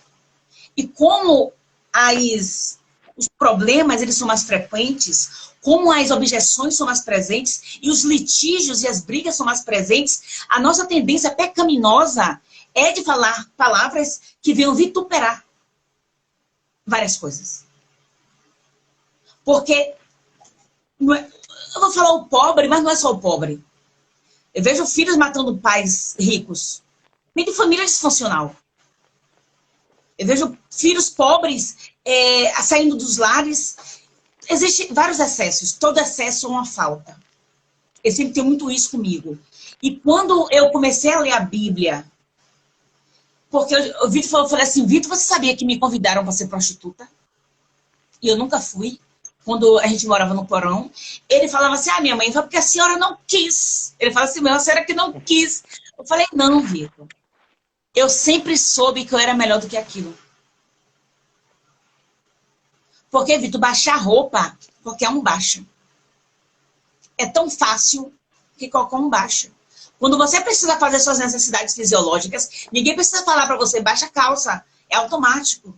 E como os problemas eles são mais frequentes, como as objeções são mais presentes, e os litígios e as brigas são mais presentes, a nossa tendência pecaminosa é de falar palavras que venham vituperar várias coisas. Porque, eu vou falar o pobre, mas não é só o pobre. Eu vejo filhos matando pais ricos. Vem de família disfuncional. Eu vejo filhos pobres saindo dos lares. Existem vários excessos. Todo excesso é uma falta. Eu sempre tenho muito isso comigo. E quando eu comecei a ler a Bíblia, porque o Vitor falou assim, Vitor, você sabia que me convidaram para ser prostituta? E eu nunca fui. Quando a gente morava no porão, ele falava assim, minha mãe, foi porque a senhora não quis. Ele falava assim, a senhora que não quis. Eu falei, não, Vitor. Eu sempre soube que eu era melhor do que aquilo. Porque, Vitor, baixar roupa, qualquer um baixa. É tão fácil que qualquer um baixa. Quando você precisa fazer suas necessidades fisiológicas, ninguém precisa falar para você, baixa a calça. É automático.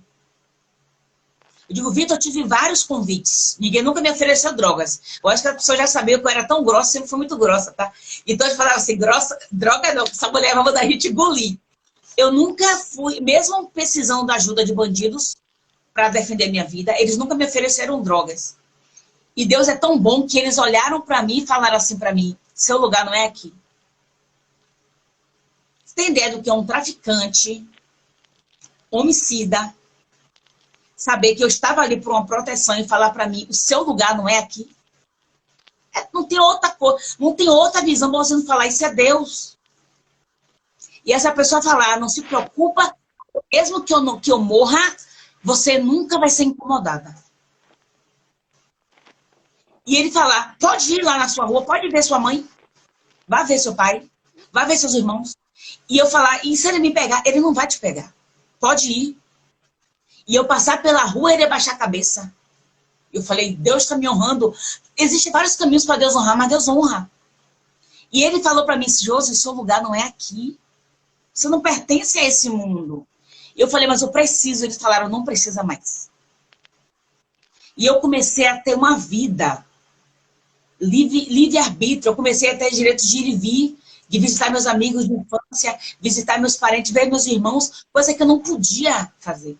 Eu digo, Vitor, eu tive vários convites. Ninguém nunca me ofereceu drogas. Eu acho que a pessoa já sabia que eu era tão grossa, sempre fui muito grossa, tá? Então eu falava assim, grossa, droga não, essa mulher vai mandar a gente engolir. Eu nunca fui, mesmo precisando da ajuda de bandidos para defender minha vida, eles nunca me ofereceram drogas. E Deus é tão bom que eles olharam para mim e falaram assim para mim, seu lugar não é aqui. Você tem ideia do que é um traficante, homicida, saber que eu estava ali por uma proteção e falar para mim, o seu lugar não é aqui? Não tem outra coisa, não tem outra visão para você não falar, isso é Deus. E essa pessoa falar, não se preocupa, mesmo que eu morra, você nunca vai ser incomodada. E ele falar, pode ir lá na sua rua, pode ver sua mãe, vai ver seu pai, vai ver seus irmãos. E eu falar, e se ele me pegar, ele não vai te pegar. Pode ir. E eu passar pela rua e ele baixar a cabeça. Eu falei, Deus está me honrando. Existem vários caminhos para Deus honrar, mas Deus honra. E ele falou para mim, Josi, seu lugar não é aqui. Você não pertence a esse mundo. E eu falei, mas eu preciso. Eles falaram, não precisa mais. E eu comecei a ter uma vida livre-arbítrio. Eu comecei a ter direito de ir e vir, de visitar meus amigos de infância, visitar meus parentes, ver meus irmãos, coisa que eu não podia fazer.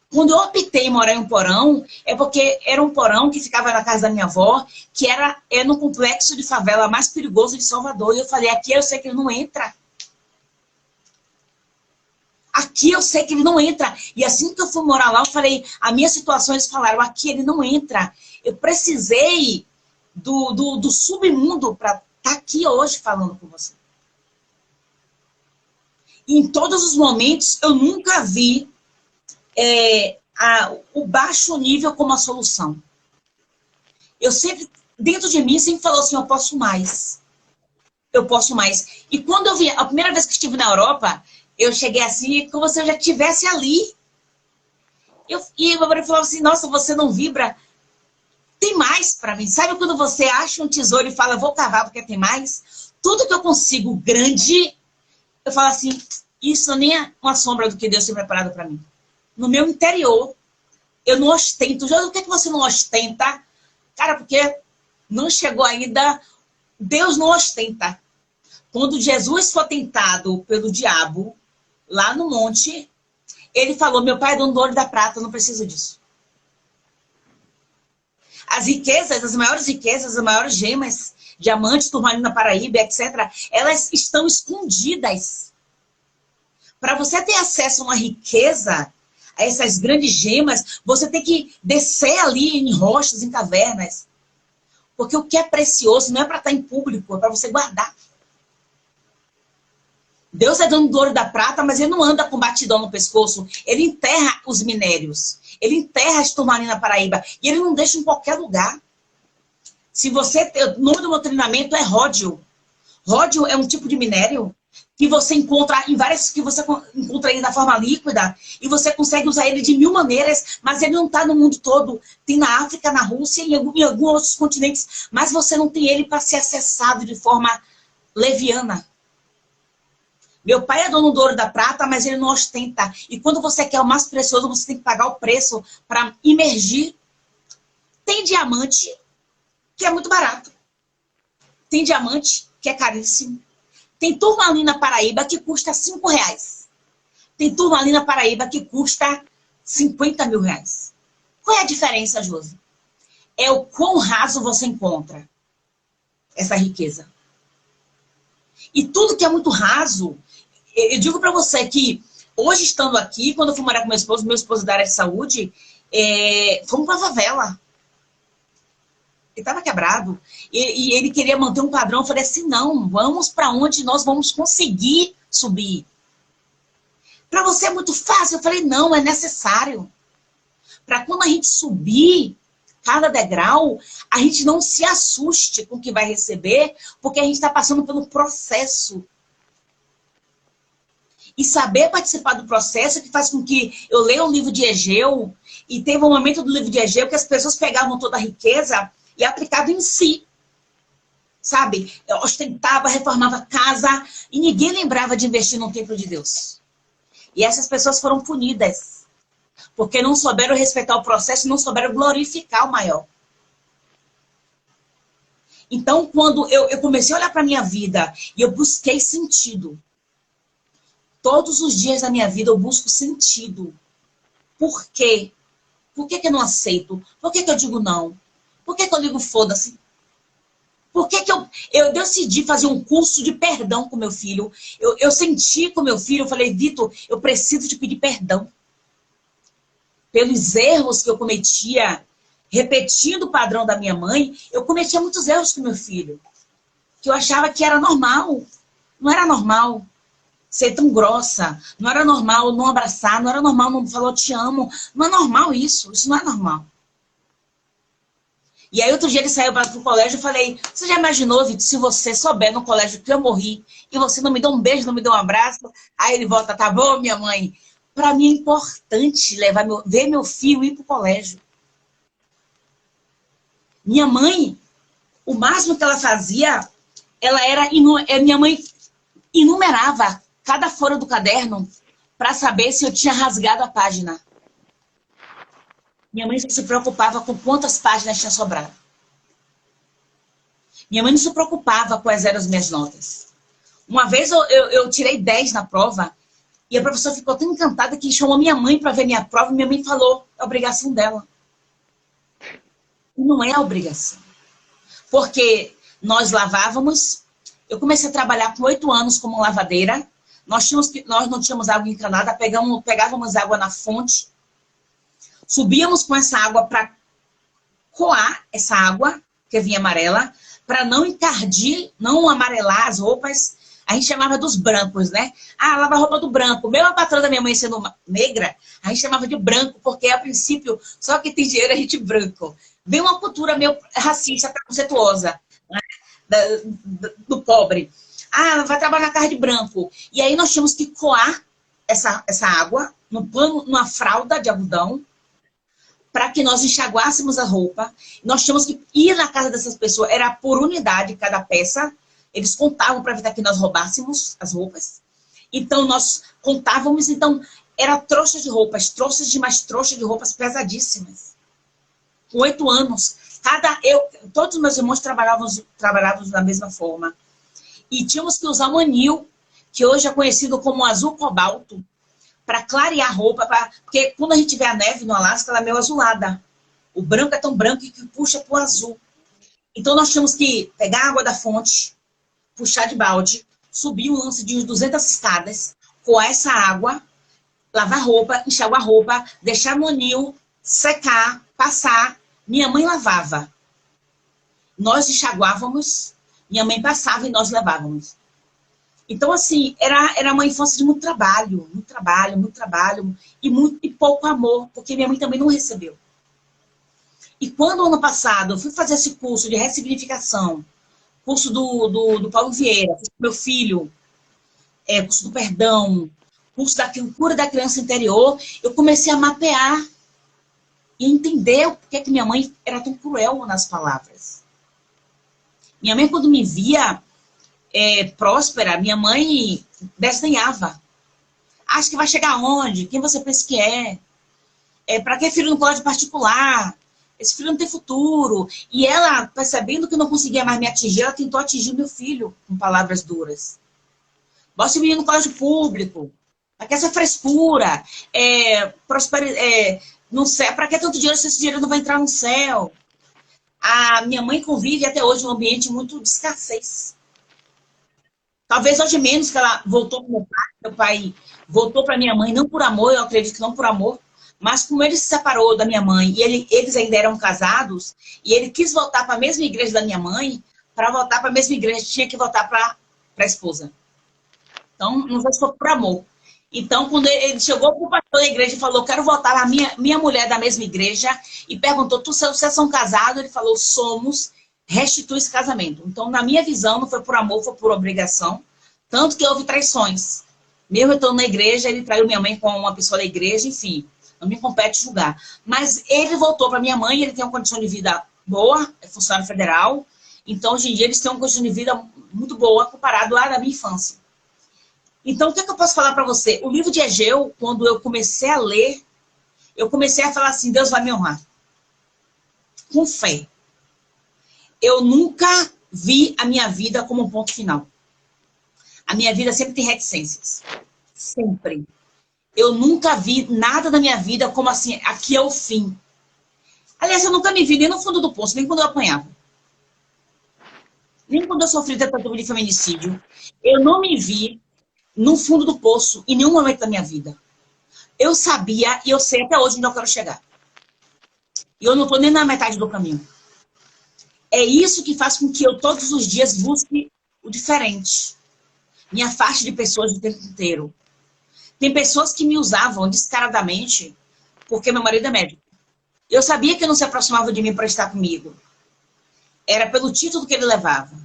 Quando eu optei em morar em um porão, é porque era um porão que ficava na casa da minha avó, que era no complexo de favela mais perigoso de Salvador. E eu falei, aqui eu sei que ele não entra. Aqui eu sei que ele não entra. E assim que eu fui morar lá, eu falei, a minha situação, eles falaram, aqui ele não entra. Eu precisei do submundo para estar aqui hoje falando com você. E em todos os momentos, eu nunca vi o baixo nível como a solução. Eu sempre, dentro de mim, sempre falou assim, eu posso mais. Eu posso mais. E quando eu vi, a primeira vez que estive na Europa, eu cheguei assim, como se eu já estivesse ali. E meu marido falou assim, nossa, você não vibra? Tem mais para mim. Sabe quando você acha um tesouro e fala, vou cavar porque tem mais? Tudo que eu consigo grande, eu falo assim, isso nem é uma sombra do que Deus tem preparado para mim. No meu interior, eu não ostento. Já o que é que você não ostenta? Cara, porque não chegou ainda. Deus não ostenta. Quando Jesus foi tentado pelo diabo, lá no monte, ele falou, meu pai é dono do ouro e da prata, eu não preciso disso. As riquezas, as maiores gemas, diamantes, turmalina paraíba, etc., elas estão escondidas. Para você ter acesso a uma riqueza, a essas grandes gemas, você tem que descer ali em rochas, em cavernas. Porque o que é precioso não é para estar em público, é para você guardar. Deus é dono do ouro e da prata, mas ele não anda com batidão no pescoço. Ele enterra os minérios. Ele enterra as turmalina paraíba. E ele não deixa em qualquer lugar. Se você... O nome do meu treinamento é ródio. Ródio é um tipo de minério que você encontra em várias... que você encontra ele na forma líquida. E você consegue usar ele de 1000 maneiras. Mas ele não está no mundo todo. Tem na África, na Rússia e em alguns outros continentes. Mas você não tem ele para ser acessado de forma leviana. Meu pai é dono do ouro e da prata, mas ele não ostenta. E quando você quer o mais precioso, você tem que pagar o preço para imergir. Tem diamante, que é muito barato. Tem diamante, que é caríssimo. Tem turmalina paraíba, que custa R$5. Tem turmalina paraíba, que custa 50 mil reais. Qual é a diferença, Josi? É o quão raso você encontra essa riqueza. E tudo que é muito raso... Eu digo para você que hoje, estando aqui, quando eu fui morar com meu esposo da área de saúde, fomos para a favela. Ele estava quebrado. E ele queria manter um padrão. Eu falei assim, não, vamos para onde nós vamos conseguir subir. Para você é muito fácil. Eu falei, não, é necessário. Para quando a gente subir cada degrau, a gente não se assuste com o que vai receber, porque a gente está passando pelo processo. E saber participar do processo que faz com que eu leia o livro de Egeu, e teve um momento do livro de Egeu que as pessoas pegavam toda a riqueza e aplicavam em si. sabe? Eu ostentava, reformava casa e ninguém lembrava de investir no templo de Deus. E essas pessoas foram punidas, porque não souberam respeitar o processo, não souberam glorificar o maior. Então, quando eu comecei a olhar para a minha vida e eu busquei sentido, todos os dias da minha vida eu busco sentido. Por quê? Por que eu não aceito? Por que eu digo não? Por que eu digo foda-se? Por que eu decidi fazer um curso de perdão com meu filho? Eu senti com meu filho, eu falei, Vitor, eu preciso te pedir perdão pelos erros que eu cometia, repetindo o padrão da minha mãe. Eu cometia muitos erros com meu filho, que eu achava que era normal. Não era normal ser tão grossa, não era normal não abraçar, não era normal não falar te amo. Não é normal isso não é normal. E aí outro dia ele saiu para o colégio e falei, você já imaginou, Vitor, se você souber no colégio que eu morri e você não me deu um beijo, não me deu um abraço? Aí ele volta, tá bom, minha mãe? Para mim é importante ver meu filho ir para o colégio. Minha mãe, o máximo que ela fazia, minha mãe enumerava cada folha do caderno para saber se eu tinha rasgado a página. Minha mãe se preocupava com quantas páginas tinha sobrado. Minha mãe não se preocupava quais eram as minhas notas. Uma vez eu tirei 10 na prova e a professora ficou tão encantada que chamou minha mãe para ver minha prova e minha mãe falou, é a obrigação dela. Não é a obrigação. Porque nós lavávamos, eu comecei a trabalhar com 8 anos como lavadeira, nós não tínhamos água encanada, pegávamos água na fonte, subíamos com essa água para coar essa água, que vinha amarela, para não encardir, não amarelar as roupas. A gente chamava dos brancos, né? Ah, lava a roupa do branco. Mesmo a patroa da minha mãe sendo negra, a gente chamava de branco, porque a princípio, só que tem dinheiro a gente branco. Vem uma cultura meio racista, preconceituosa, né? do pobre. Ah, ela vai trabalhar na casa de branco. E aí nós tínhamos que coar essa água numa fralda de algodão, para que nós enxaguássemos a roupa. Nós tínhamos que ir na casa dessas pessoas, era por unidade cada peça. Eles contavam para evitar que nós roubássemos as roupas. Então, nós contávamos, então, era trouxas de roupas, trouxas de mais trouxas de roupas pesadíssimas. Com 8 anos. Todos os meus irmãos trabalhavam da mesma forma. E tínhamos que usar o anil, que hoje é conhecido como azul cobalto, para clarear a roupa, porque quando a gente vê a neve no Alasca, ela é meio azulada. O branco é tão branco que puxa para o azul. Então nós tínhamos que pegar a água da fonte, puxar de balde, subir um lance de uns 200 escadas, coar essa água, lavar roupa, enxaguar a roupa, deixar no anil, secar, passar. Minha mãe lavava. Nós enxaguávamos, minha mãe passava e nós levávamos. Então, assim, era uma infância de muito trabalho e pouco amor, porque minha mãe também não recebeu. E quando, ano passado, eu fui fazer esse curso de ressignificação, curso do Paulo Vieira, meu filho, curso do perdão, curso da cura da criança interior, eu comecei a mapear e entender o porquê que minha mãe era tão cruel nas palavras. Minha mãe, quando me via próspera, minha mãe desdenhava. Acha que vai chegar aonde? Quem você pensa que é? Para que filho no colégio particular? Esse filho não tem futuro. E ela, percebendo que não conseguia mais me atingir, ela tentou atingir meu filho com palavras duras. Bota esse menino no colégio público. Para que essa frescura? Não sei, para que tanto dinheiro se esse dinheiro não vai entrar no céu? A minha mãe convive até hoje num ambiente muito de escassez. Talvez hoje menos, que ela voltou para meu pai voltou para minha mãe, não por amor, eu acredito que não por amor, mas como ele se separou da minha mãe e eles ainda eram casados, e ele quis voltar para a mesma igreja da minha mãe, para voltar para a mesma igreja tinha que voltar para a esposa. Então, não foi só por amor. Então, quando ele chegou para o pastor da igreja e falou, quero voltar a minha mulher da mesma igreja, e perguntou, vocês são casados? Ele falou, somos, restitui esse casamento. Então, na minha visão, não foi por amor, foi por obrigação. Tanto que houve traições. Mesmo eu estando na igreja, ele traiu minha mãe com uma pessoa da igreja, enfim, não me compete julgar. Mas ele voltou para minha mãe, ele tem uma condição de vida boa, é funcionário federal, Então, hoje em dia, eles têm uma condição de vida muito boa comparado à da minha infância. Então, o que, é que eu posso falar para você? O livro de Egeu, quando eu comecei a ler, eu comecei a falar assim, Deus vai me honrar. Com fé. Eu nunca vi a minha vida como um ponto final. A minha vida sempre tem reticências. Sempre. Eu nunca vi nada da minha vida como assim, aqui é o fim. Aliás, eu nunca me vi nem no fundo do poço, nem quando eu apanhava. Nem quando eu sofri tentativa de feminicídio. Eu não me vi no fundo do poço em nenhum momento da minha vida. Eu sabia e eu sei até hoje onde eu quero chegar. E eu não estou nem na metade do caminho. É isso que faz com que eu todos os dias busque o diferente. Me afaste de pessoas o tempo inteiro. Tem pessoas que me usavam descaradamente porque meu marido é médico. Eu sabia que ele não se aproximava de mim para estar comigo. Era pelo título que ele levava.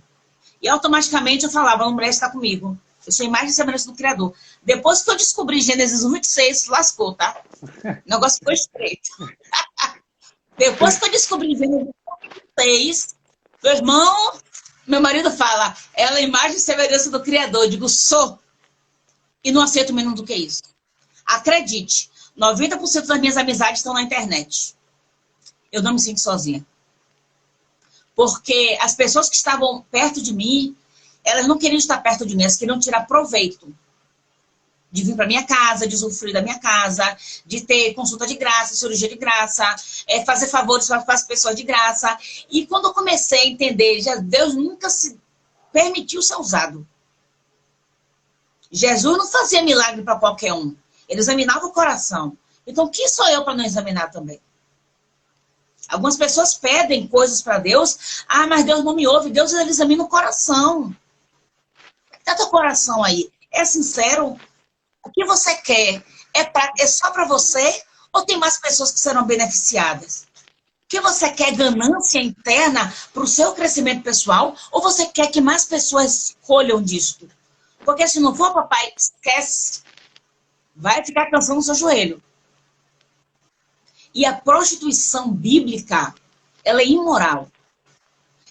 E automaticamente eu falava, não merece estar comigo. Eu sou imagem e semelhança do Criador. Depois que eu descobri Gênesis 1:26, lascou, tá? O negócio ficou estreito. Depois que eu descobri Gênesis 1:26, meu irmão, meu marido fala, ela é imagem e semelhança do Criador. Eu digo, sou. E não aceito menos do que isso. Acredite, 90% das minhas amizades estão na internet. Eu não me sinto sozinha. Porque as pessoas que estavam perto de mim, elas não queriam estar perto de mim, elas queriam tirar proveito. De vir para minha casa, de usufruir da minha casa, de ter consulta de graça, cirurgia de graça, fazer favores para as pessoas de graça. E quando eu comecei a entender, Deus nunca se permitiu ser usado. Jesus não fazia milagre para qualquer um. Ele examinava o coração. Então, quem sou eu para não examinar também? Algumas pessoas pedem coisas para Deus. Ah, mas Deus não me ouve. Deus ele examina o coração. Tá teu coração aí. É sincero? O que você quer? É só para você? Ou tem mais pessoas que serão beneficiadas? O que você quer? Ganância interna para o seu crescimento pessoal? Ou você quer que mais pessoas colham disto? Porque se não for, papai, esquece. Vai ficar cansando o seu joelho. E a prostituição bíblica, ela é imoral.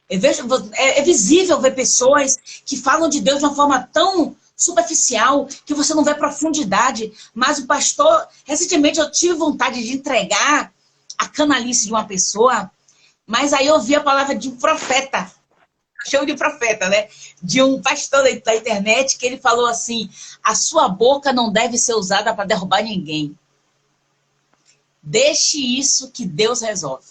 É visível ver pessoas que falam de Deus de uma forma tão superficial que você não vê profundidade. Mas o pastor, recentemente eu tive vontade de entregar a canalice de uma pessoa, mas aí eu ouvi a palavra de um profeta. Chamo de profeta, né? De um pastor da internet que ele falou assim, a sua boca não deve ser usada para derrubar ninguém. Deixe isso que Deus resolve.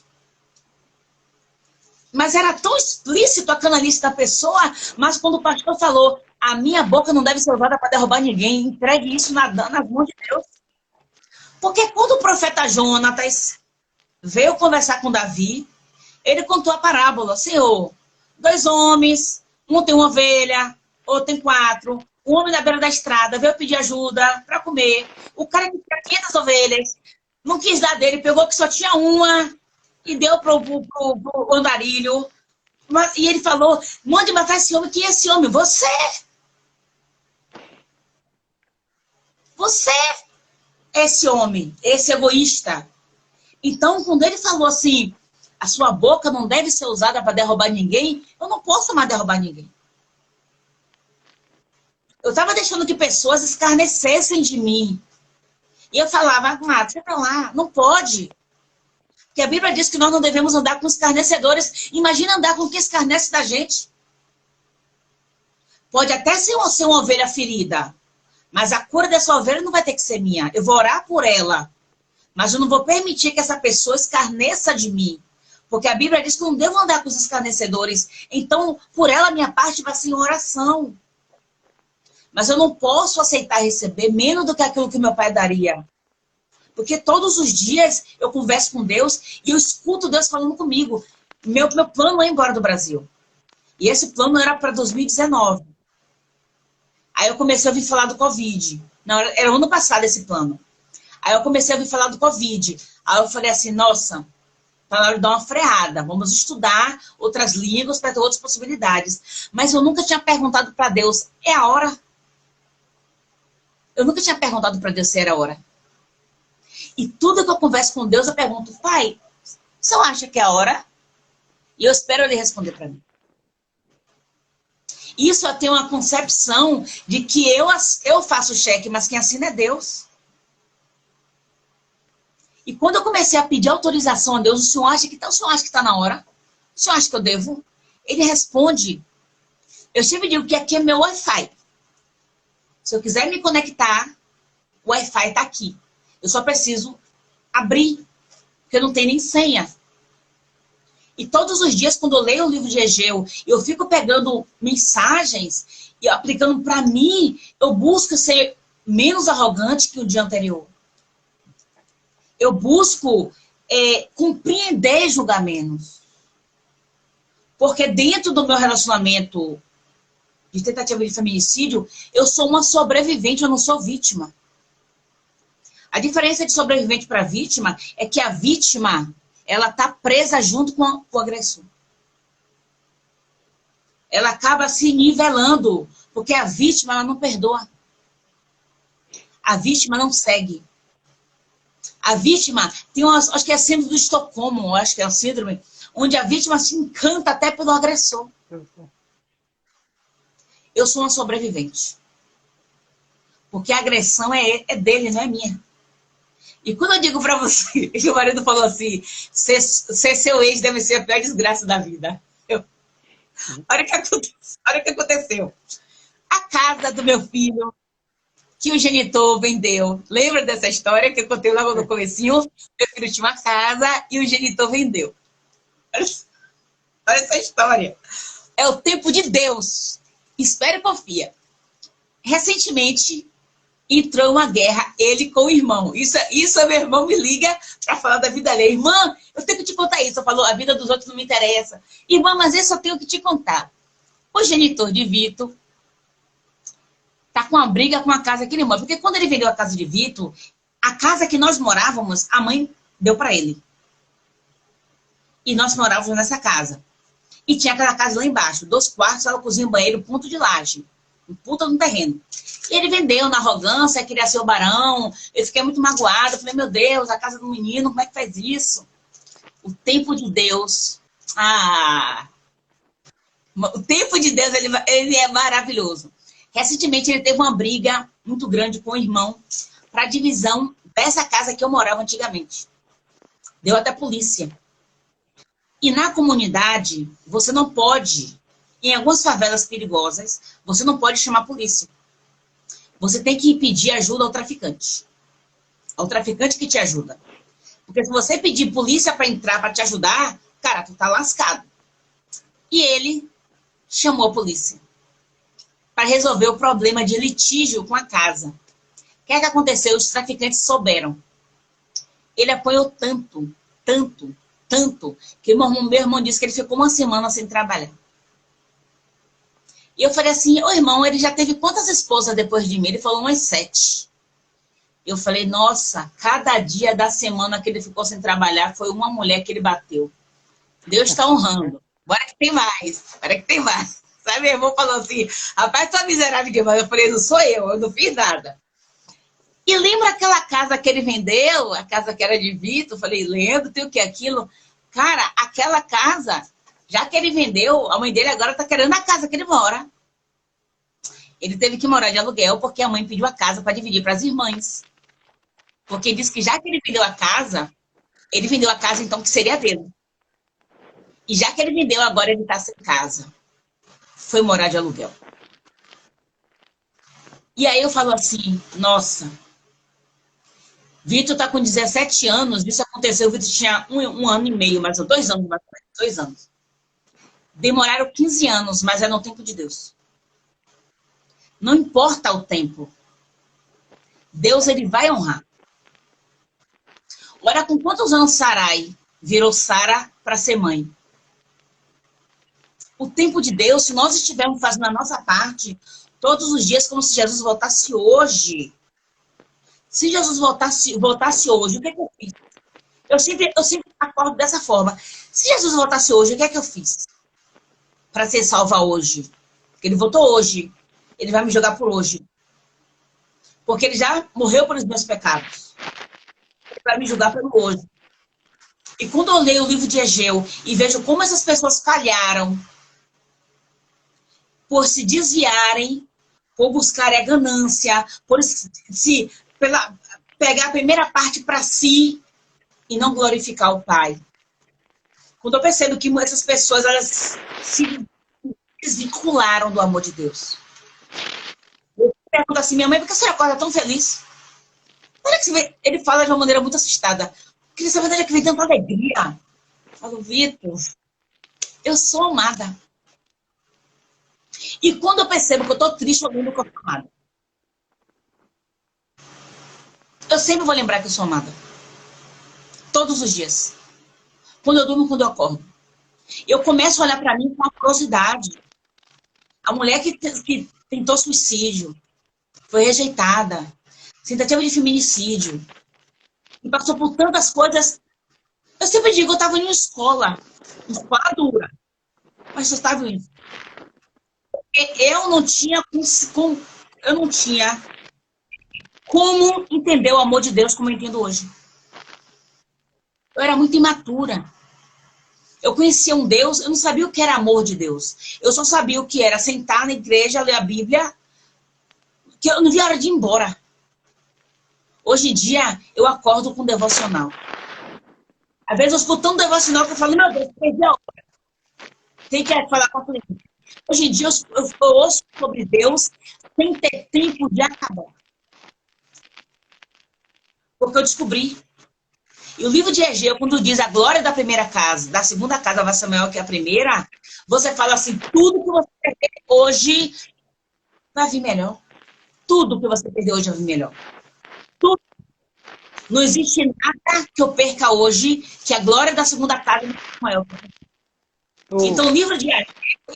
Mas era tão explícito a canalice da pessoa, mas quando o pastor falou, a minha boca não deve ser usada para derrubar ninguém, entregue isso nas mãos de Deus. Porque quando o profeta Jonatas veio conversar com Davi, ele contou a parábola, Senhor, 2 homens, um tem uma ovelha, outro tem 4, o homem na beira da estrada veio pedir ajuda para comer, o cara que tinha 500 ovelhas, não quis dar dele, pegou que só tinha uma e deu pro andarilho. E ele falou, mande matar esse homem. Quem é esse homem? Você! Você é esse homem, esse egoísta. Então, quando ele falou assim, a sua boca não deve ser usada para derrubar ninguém, eu não posso mais derrubar ninguém. Eu estava deixando que pessoas escarnecessem de mim. E eu falava, deixa pra lá, não pode. Porque a Bíblia diz que nós não devemos andar com escarnecedores. Imagina andar com quem escarnece da gente. Pode até ser uma ovelha ferida, mas a cura dessa ovelha não vai ter que ser minha. Eu vou orar por ela, mas eu não vou permitir que essa pessoa escarneça de mim. Porque a Bíblia diz que eu não devo andar com os escarnecedores. Então, por ela, minha parte vai ser em oração. Mas eu não posso aceitar receber menos do que aquilo que meu pai daria. Porque todos os dias eu converso com Deus e eu escuto Deus falando comigo. Meu plano é ir embora do Brasil. E esse plano era para 2019. Aí eu comecei a ouvir falar do Covid. Não, era ano passado esse plano. Aí eu comecei a ouvir falar do Covid. Aí eu falei assim, nossa, tá na hora de dar uma freada. Vamos estudar outras línguas para ter outras possibilidades. Mas eu nunca tinha perguntado para Deus, é a hora? Eu nunca tinha perguntado para Deus se era a hora. E tudo que eu converso com Deus, eu pergunto, pai, você acha que é a hora? E eu espero ele responder para mim. Isso eu tenho uma concepção de que eu faço o cheque, mas quem assina é Deus. E quando eu comecei a pedir autorização a Deus, o senhor acha que está na hora? O senhor acha que eu devo? Ele responde, eu sempre digo que aqui é meu Wi-Fi. Se eu quiser me conectar, o Wi-Fi está aqui. Eu só preciso abrir, porque não tem nem senha. E todos os dias, quando eu leio o livro de Egeu, eu fico pegando mensagens e aplicando para mim, eu busco ser menos arrogante que o dia anterior. Eu busco compreender e julgar menos. Porque dentro do meu relacionamento de tentativa de feminicídio, eu sou uma sobrevivente, eu não sou vítima. A diferença de sobrevivente para vítima é que a vítima, ela está presa junto com o agressor. Ela acaba se nivelando, porque a vítima, ela não perdoa. A vítima não segue. A vítima tem acho que é a síndrome do Estocolmo, acho que é a síndrome, onde a vítima se encanta até pelo agressor. Eu sou uma sobrevivente. Porque a agressão é dele, não é minha. E quando eu digo pra você, que o marido falou assim, ser seu ex deve ser a pior desgraça da vida. Olha o que aconteceu. A casa do meu filho, que o genitor vendeu. Lembra dessa história que eu contei logo no comecinho? Meu filho tinha uma casa e o genitor vendeu. Olha essa história. É o tempo de Deus. Espera e confia. Recentemente, entrou uma guerra, ele com o irmão. Isso meu irmão me liga para falar da vida dele. Irmã, eu tenho que te contar isso. Eu falo, a vida dos outros não me interessa. Irmã, mas isso eu tenho que te contar. O genitor de Vitor tá com uma briga com a casa que ele mora. Porque quando ele vendeu a casa de Vitor, a casa que nós morávamos, a mãe deu para ele. E nós morávamos nessa casa. E tinha aquela casa lá embaixo, 2 quartos, sala, cozinha, banheiro, ponto de laje. Um puta no terreno. E ele vendeu na arrogância, queria ser o barão. Eu fiquei muito magoada. Falei, meu Deus, a casa do menino, como é que faz isso? O tempo de Deus. O tempo de Deus, ele é maravilhoso. Recentemente, ele teve uma briga muito grande com o irmão para a divisão dessa casa que eu morava antigamente. Deu até polícia. E na comunidade, você não pode, em algumas favelas perigosas, você não pode chamar a polícia. Você tem que pedir ajuda ao traficante. Ao traficante que te ajuda. Porque se você pedir polícia para entrar, para te ajudar, cara, tu tá lascado. E ele chamou a polícia para resolver o problema de litígio com a casa. O que é que aconteceu? Os traficantes souberam. Ele apanhou tanto, que meu irmão disse que ele ficou uma semana sem trabalhar. E eu falei assim, ô irmão, ele já teve quantas esposas depois de mim? Ele falou umas 7. Eu falei, nossa, cada dia da semana que ele ficou sem trabalhar foi uma mulher que ele bateu. Deus está honrando. Bora que tem mais. Sabe, meu irmão falou assim, rapaz, tu é miserável demais. Eu falei, não sou eu não fiz nada. E lembra aquela casa que ele vendeu? A casa que era de Vitor? Eu falei, lembro, tem o que aquilo? Cara, aquela casa, já que ele vendeu, a mãe dele agora tá querendo a casa que ele mora. Ele teve que morar de aluguel porque a mãe pediu a casa para dividir para as irmãs. Porque disse que já que ele vendeu a casa então que seria dele. E já que ele vendeu, agora ele tá sem casa. Foi morar de aluguel. E aí eu falo assim, nossa, Vitor tá com 17 anos, isso aconteceu, Vitor tinha um ano e meio, mais ou 2 anos, mais ou menos, 2 anos. Demoraram 15 anos, mas é no tempo de Deus. Não importa o tempo. Deus, ele vai honrar. Olha com quantos anos Sarai virou Sara para ser mãe. O tempo de Deus, se nós estivermos fazendo a nossa parte, todos os dias, como se Jesus voltasse hoje. Se Jesus voltasse hoje, o que é que eu fiz? Eu sempre acordo dessa forma. Se Jesus voltasse hoje, o que é que eu fiz? Para ser salva hoje. Porque ele voltou hoje. Ele vai me jogar por hoje. Porque ele já morreu pelos meus pecados. Ele vai me julgar pelo hoje. E quando eu leio o livro de Egeu e vejo como essas pessoas falharam, por se desviarem, por buscarem a ganância, por pegar a primeira parte para si e não glorificar o Pai. Quando eu percebo que essas pessoas, elas se desvincularam do amor de Deus. Eu pergunto assim, minha mãe, por que a senhora acorda tão feliz? Olha que você vê, ele fala de uma maneira muito assustada. Queria saber onde é que vem tanta alegria. Eu falo, Vitor, eu sou amada. E quando eu percebo que eu tô triste, eu lembro que eu sou amada. Eu sempre vou lembrar que eu sou amada. Todos os dias. Quando eu durmo, quando eu acordo. Eu começo a olhar para mim com curiosidade. A mulher que tentou suicídio, foi rejeitada, tentativa de feminicídio, e passou por tantas coisas. Eu sempre digo, eu estava em uma escola dura, mas eu estava indo. Eu não tinha como entender o amor de Deus como eu entendo hoje. Eu era muito imatura. Eu conhecia um Deus, eu não sabia o que era amor de Deus. Eu só sabia o que era sentar na igreja, ler a Bíblia, que eu não via a hora de ir embora. Hoje em dia, eu acordo com devocional. Às vezes eu escuto tão devocional que eu falo, meu Deus, perdi a hora. Tem que falar com a cliente. Hoje em dia, eu ouço sobre Deus sem ter tempo de acabar. Porque eu descobri. E o livro de Egeu, quando diz a glória da primeira casa, da segunda casa vai ser maior que a primeira, você fala assim, tudo que você perder hoje vai vir melhor. Tudo que você perder hoje vai vir melhor. Tudo. Não existe nada que eu perca hoje que a glória da segunda casa não seja maior. Então, o livro de Egeu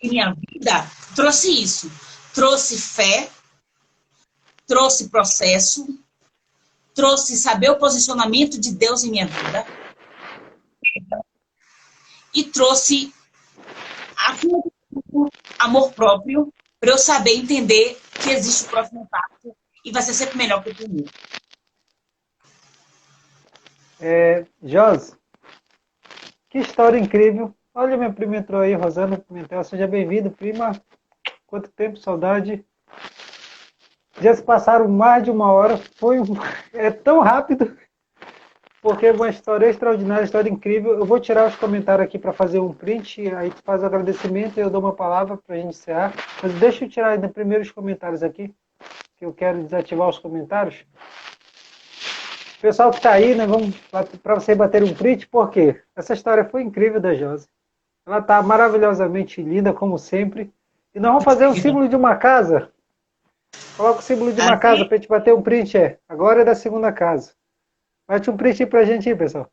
em minha vida trouxe isso. Trouxe fé, trouxe processo, trouxe saber o posicionamento de Deus em minha vida e trouxe amor próprio para eu saber entender que existe o próximo passo e vai ser sempre melhor que o primeiro. Josi, que história incrível. Olha, minha prima entrou aí, Rosana Pimentel. Seja bem-vindo, prima. Quanto tempo, saudade. Já se passaram mais de uma hora. É tão rápido. Porque é uma história extraordinária, história incrível. Eu vou tirar os comentários aqui para fazer um print. Aí tu faz o agradecimento e eu dou uma palavra para a gente encerrar. Mas deixa eu tirar ainda primeiro os comentários aqui. Que eu quero desativar os comentários. Pessoal que está aí, né, vamos para você bater um print, por quê? Essa história foi incrível da Josi. Ela está maravilhosamente linda, como sempre. E nós vamos fazer o símbolo de uma casa. Coloca o símbolo de uma casa para a gente bater um print. A glória da segunda casa. Bate um print para a gente aí, pessoal.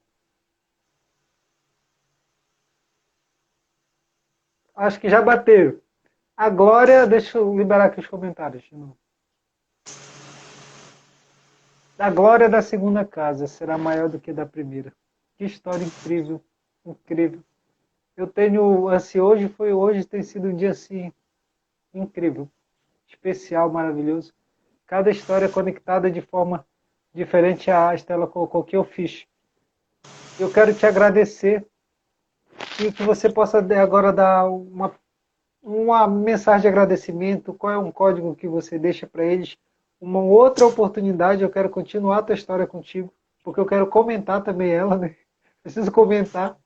Acho que já bateu. A glória, deixa eu liberar aqui os comentários de novo. A glória da segunda casa será maior do que da primeira. Que história incrível, incrível. Eu tenho, assim, hoje tem sido um dia, assim, incrível, especial, maravilhoso. Cada história conectada de forma diferente à Estela colocou que eu fiz. Eu quero te agradecer e que você possa agora dar uma mensagem de agradecimento. Qual é um código que você deixa para eles? Uma outra oportunidade, eu quero continuar a tua história contigo, porque eu quero comentar também ela, né? Preciso comentar.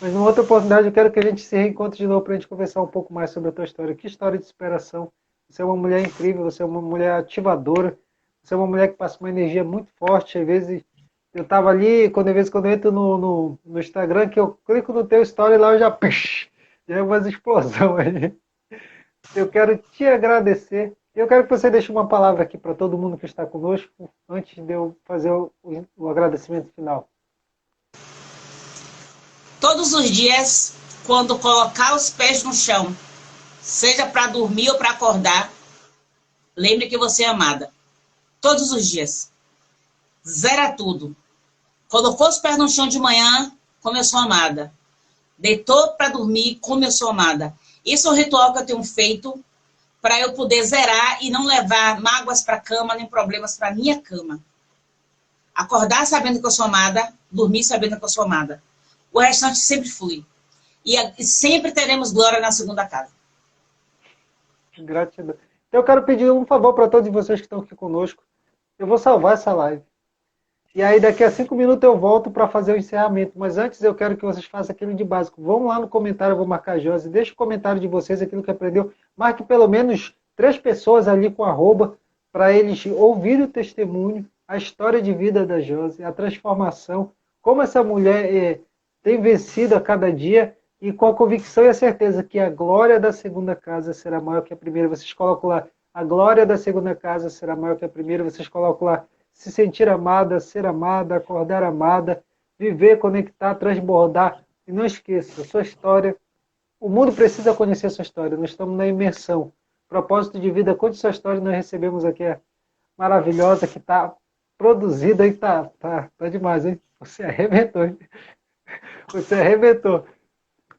Mas numa outra oportunidade eu quero que a gente se reencontre de novo para a gente conversar um pouco mais sobre a tua história. Que história de superação. Você é uma mulher incrível, você é uma mulher ativadora, você é uma mulher que passa uma energia muito forte. Às vezes eu estava ali, quando eu entro no Instagram, que eu clico no teu story lá, eu já é uma explosão aí. Eu quero te agradecer. Eu quero que você deixe uma palavra aqui para todo mundo que está conosco, antes de eu fazer o agradecimento final. Todos os dias, quando colocar os pés no chão, seja para dormir ou para acordar, lembre que você é amada. Todos os dias. Zera tudo. Colocou os pés no chão de manhã, como eu sou amada. Deitou para dormir, como eu sou amada. Esse é o ritual que eu tenho feito para eu poder zerar e não levar mágoas para a cama, nem problemas para a minha cama. Acordar sabendo que eu sou amada, dormir sabendo que eu sou amada. O restante sempre flui. E sempre teremos glória na segunda casa. Gratidão. Então eu quero pedir um favor para todos vocês que estão aqui conosco. Eu vou salvar essa live. E aí daqui a 5 minutos eu volto para fazer o encerramento. Mas antes eu quero que vocês façam aquilo de básico. Vão lá no comentário, eu vou marcar a Josi. Deixa o comentário de vocês, aquilo que aprendeu. Marque pelo menos 3 pessoas ali com arroba para eles ouvirem o testemunho, a história de vida da Josi, a transformação, como essa mulher tem vencido a cada dia e com a convicção e a certeza que a glória da segunda casa será maior que a primeira. Vocês colocam lá, a glória da segunda casa será maior que a primeira. Vocês colocam lá, se sentir amada, ser amada, acordar amada, viver, conectar, transbordar. E não esqueça, a sua história, o mundo precisa conhecer a sua história. Nós estamos na imersão. Propósito de vida, conte sua história. Nós recebemos aqui a maravilhosa que está produzida e tá demais, hein? Você arrebentou, hein? Você arrebentou.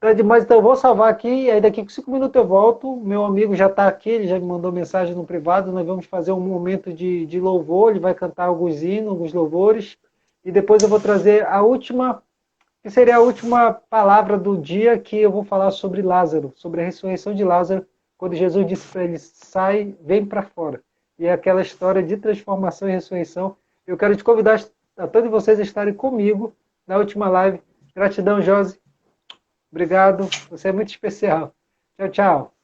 Tá demais, então eu vou salvar aqui, aí daqui a 5 minutos eu volto. Meu amigo já está aqui, ele já me mandou mensagem no privado. Nós vamos fazer um momento de louvor, ele vai cantar alguns hinos, alguns louvores, e depois eu vou trazer a última, que seria a última palavra do dia, que eu vou falar sobre Lázaro, sobre a ressurreição de Lázaro, quando Jesus disse para ele, sai, vem para fora. E é aquela história de transformação e ressurreição. Eu quero te convidar a todos vocês a estarem comigo na última live. Gratidão, Josi. Obrigado. Você é muito especial. Tchau, tchau.